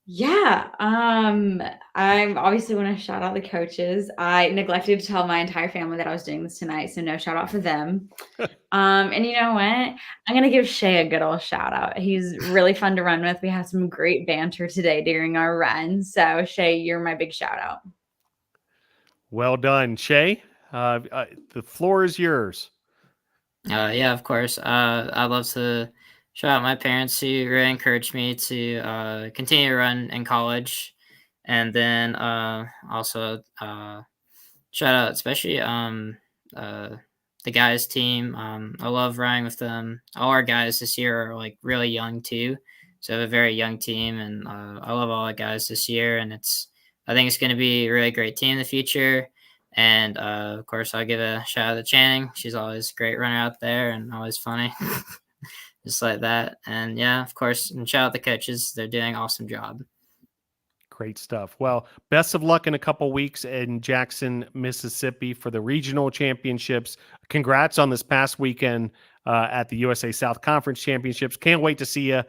Speaker 16: Yeah, I obviously want to shout out the coaches. I neglected to tell my entire family that I was doing this tonight, so no shout out for them. And you know what? I'm gonna give Shea a good old shout out. He's really fun to run with. We had some great banter today during our run. So Shea, you're my big shout out.
Speaker 1: Well done, Shea. The floor is yours.
Speaker 17: Yeah, of course. I'd love to shout out my parents who really encouraged me to continue to run in college. And then also shout out especially the guys team. I love running with them. All our guys this year are like really young too. So I have a very young team, and I love all the guys this year. And I think it's going to be a really great team in the future. And of course, I'll give a shout out to Channing. She's always a great runner out there and always funny, just like that. And yeah, of course, and shout out the coaches. They're doing an awesome job.
Speaker 1: Great stuff. Well, best of luck in a couple weeks in Jackson, Mississippi for the regional championships. Congrats on this past weekend at the USA South Conference Championships. Can't wait to see you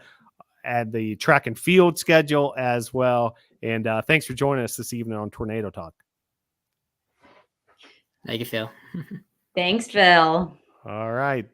Speaker 1: at the track and field schedule as well. And thanks for joining us this evening on Tornado Talk.
Speaker 17: Thank you, Phil.
Speaker 16: Thanks, Phil.
Speaker 1: All right.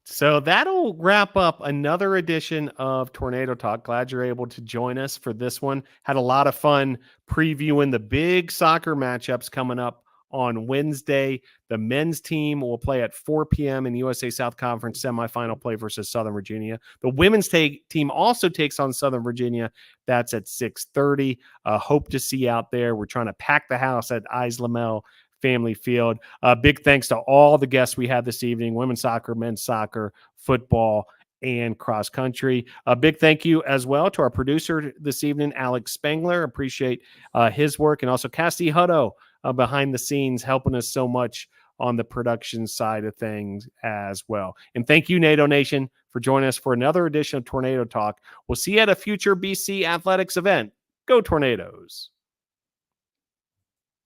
Speaker 1: So that'll wrap up another edition of Tornado Talk. Glad you're able to join us for this one. Had a lot of fun previewing the big soccer matchups coming up on Wednesday. The men's team will play at 4 p.m. in the USA South Conference semifinal play versus Southern Virginia. The women's team also takes on Southern Virginia. That's at 6:30. Hope to see you out there. We're trying to pack the house at Isenhour Family Field. Big thanks to all the guests we had this evening: women's soccer, men's soccer, football, and cross country. A big thank you as well to our producer this evening, Alex Spangler. Appreciate his work, and also Cassie Hutto behind the scenes helping us so much on the production side of things as well. And thank you, NATO Nation, for joining us for another edition of Tornado Talk. We'll see you at a future BC Athletics event. Go Tornadoes.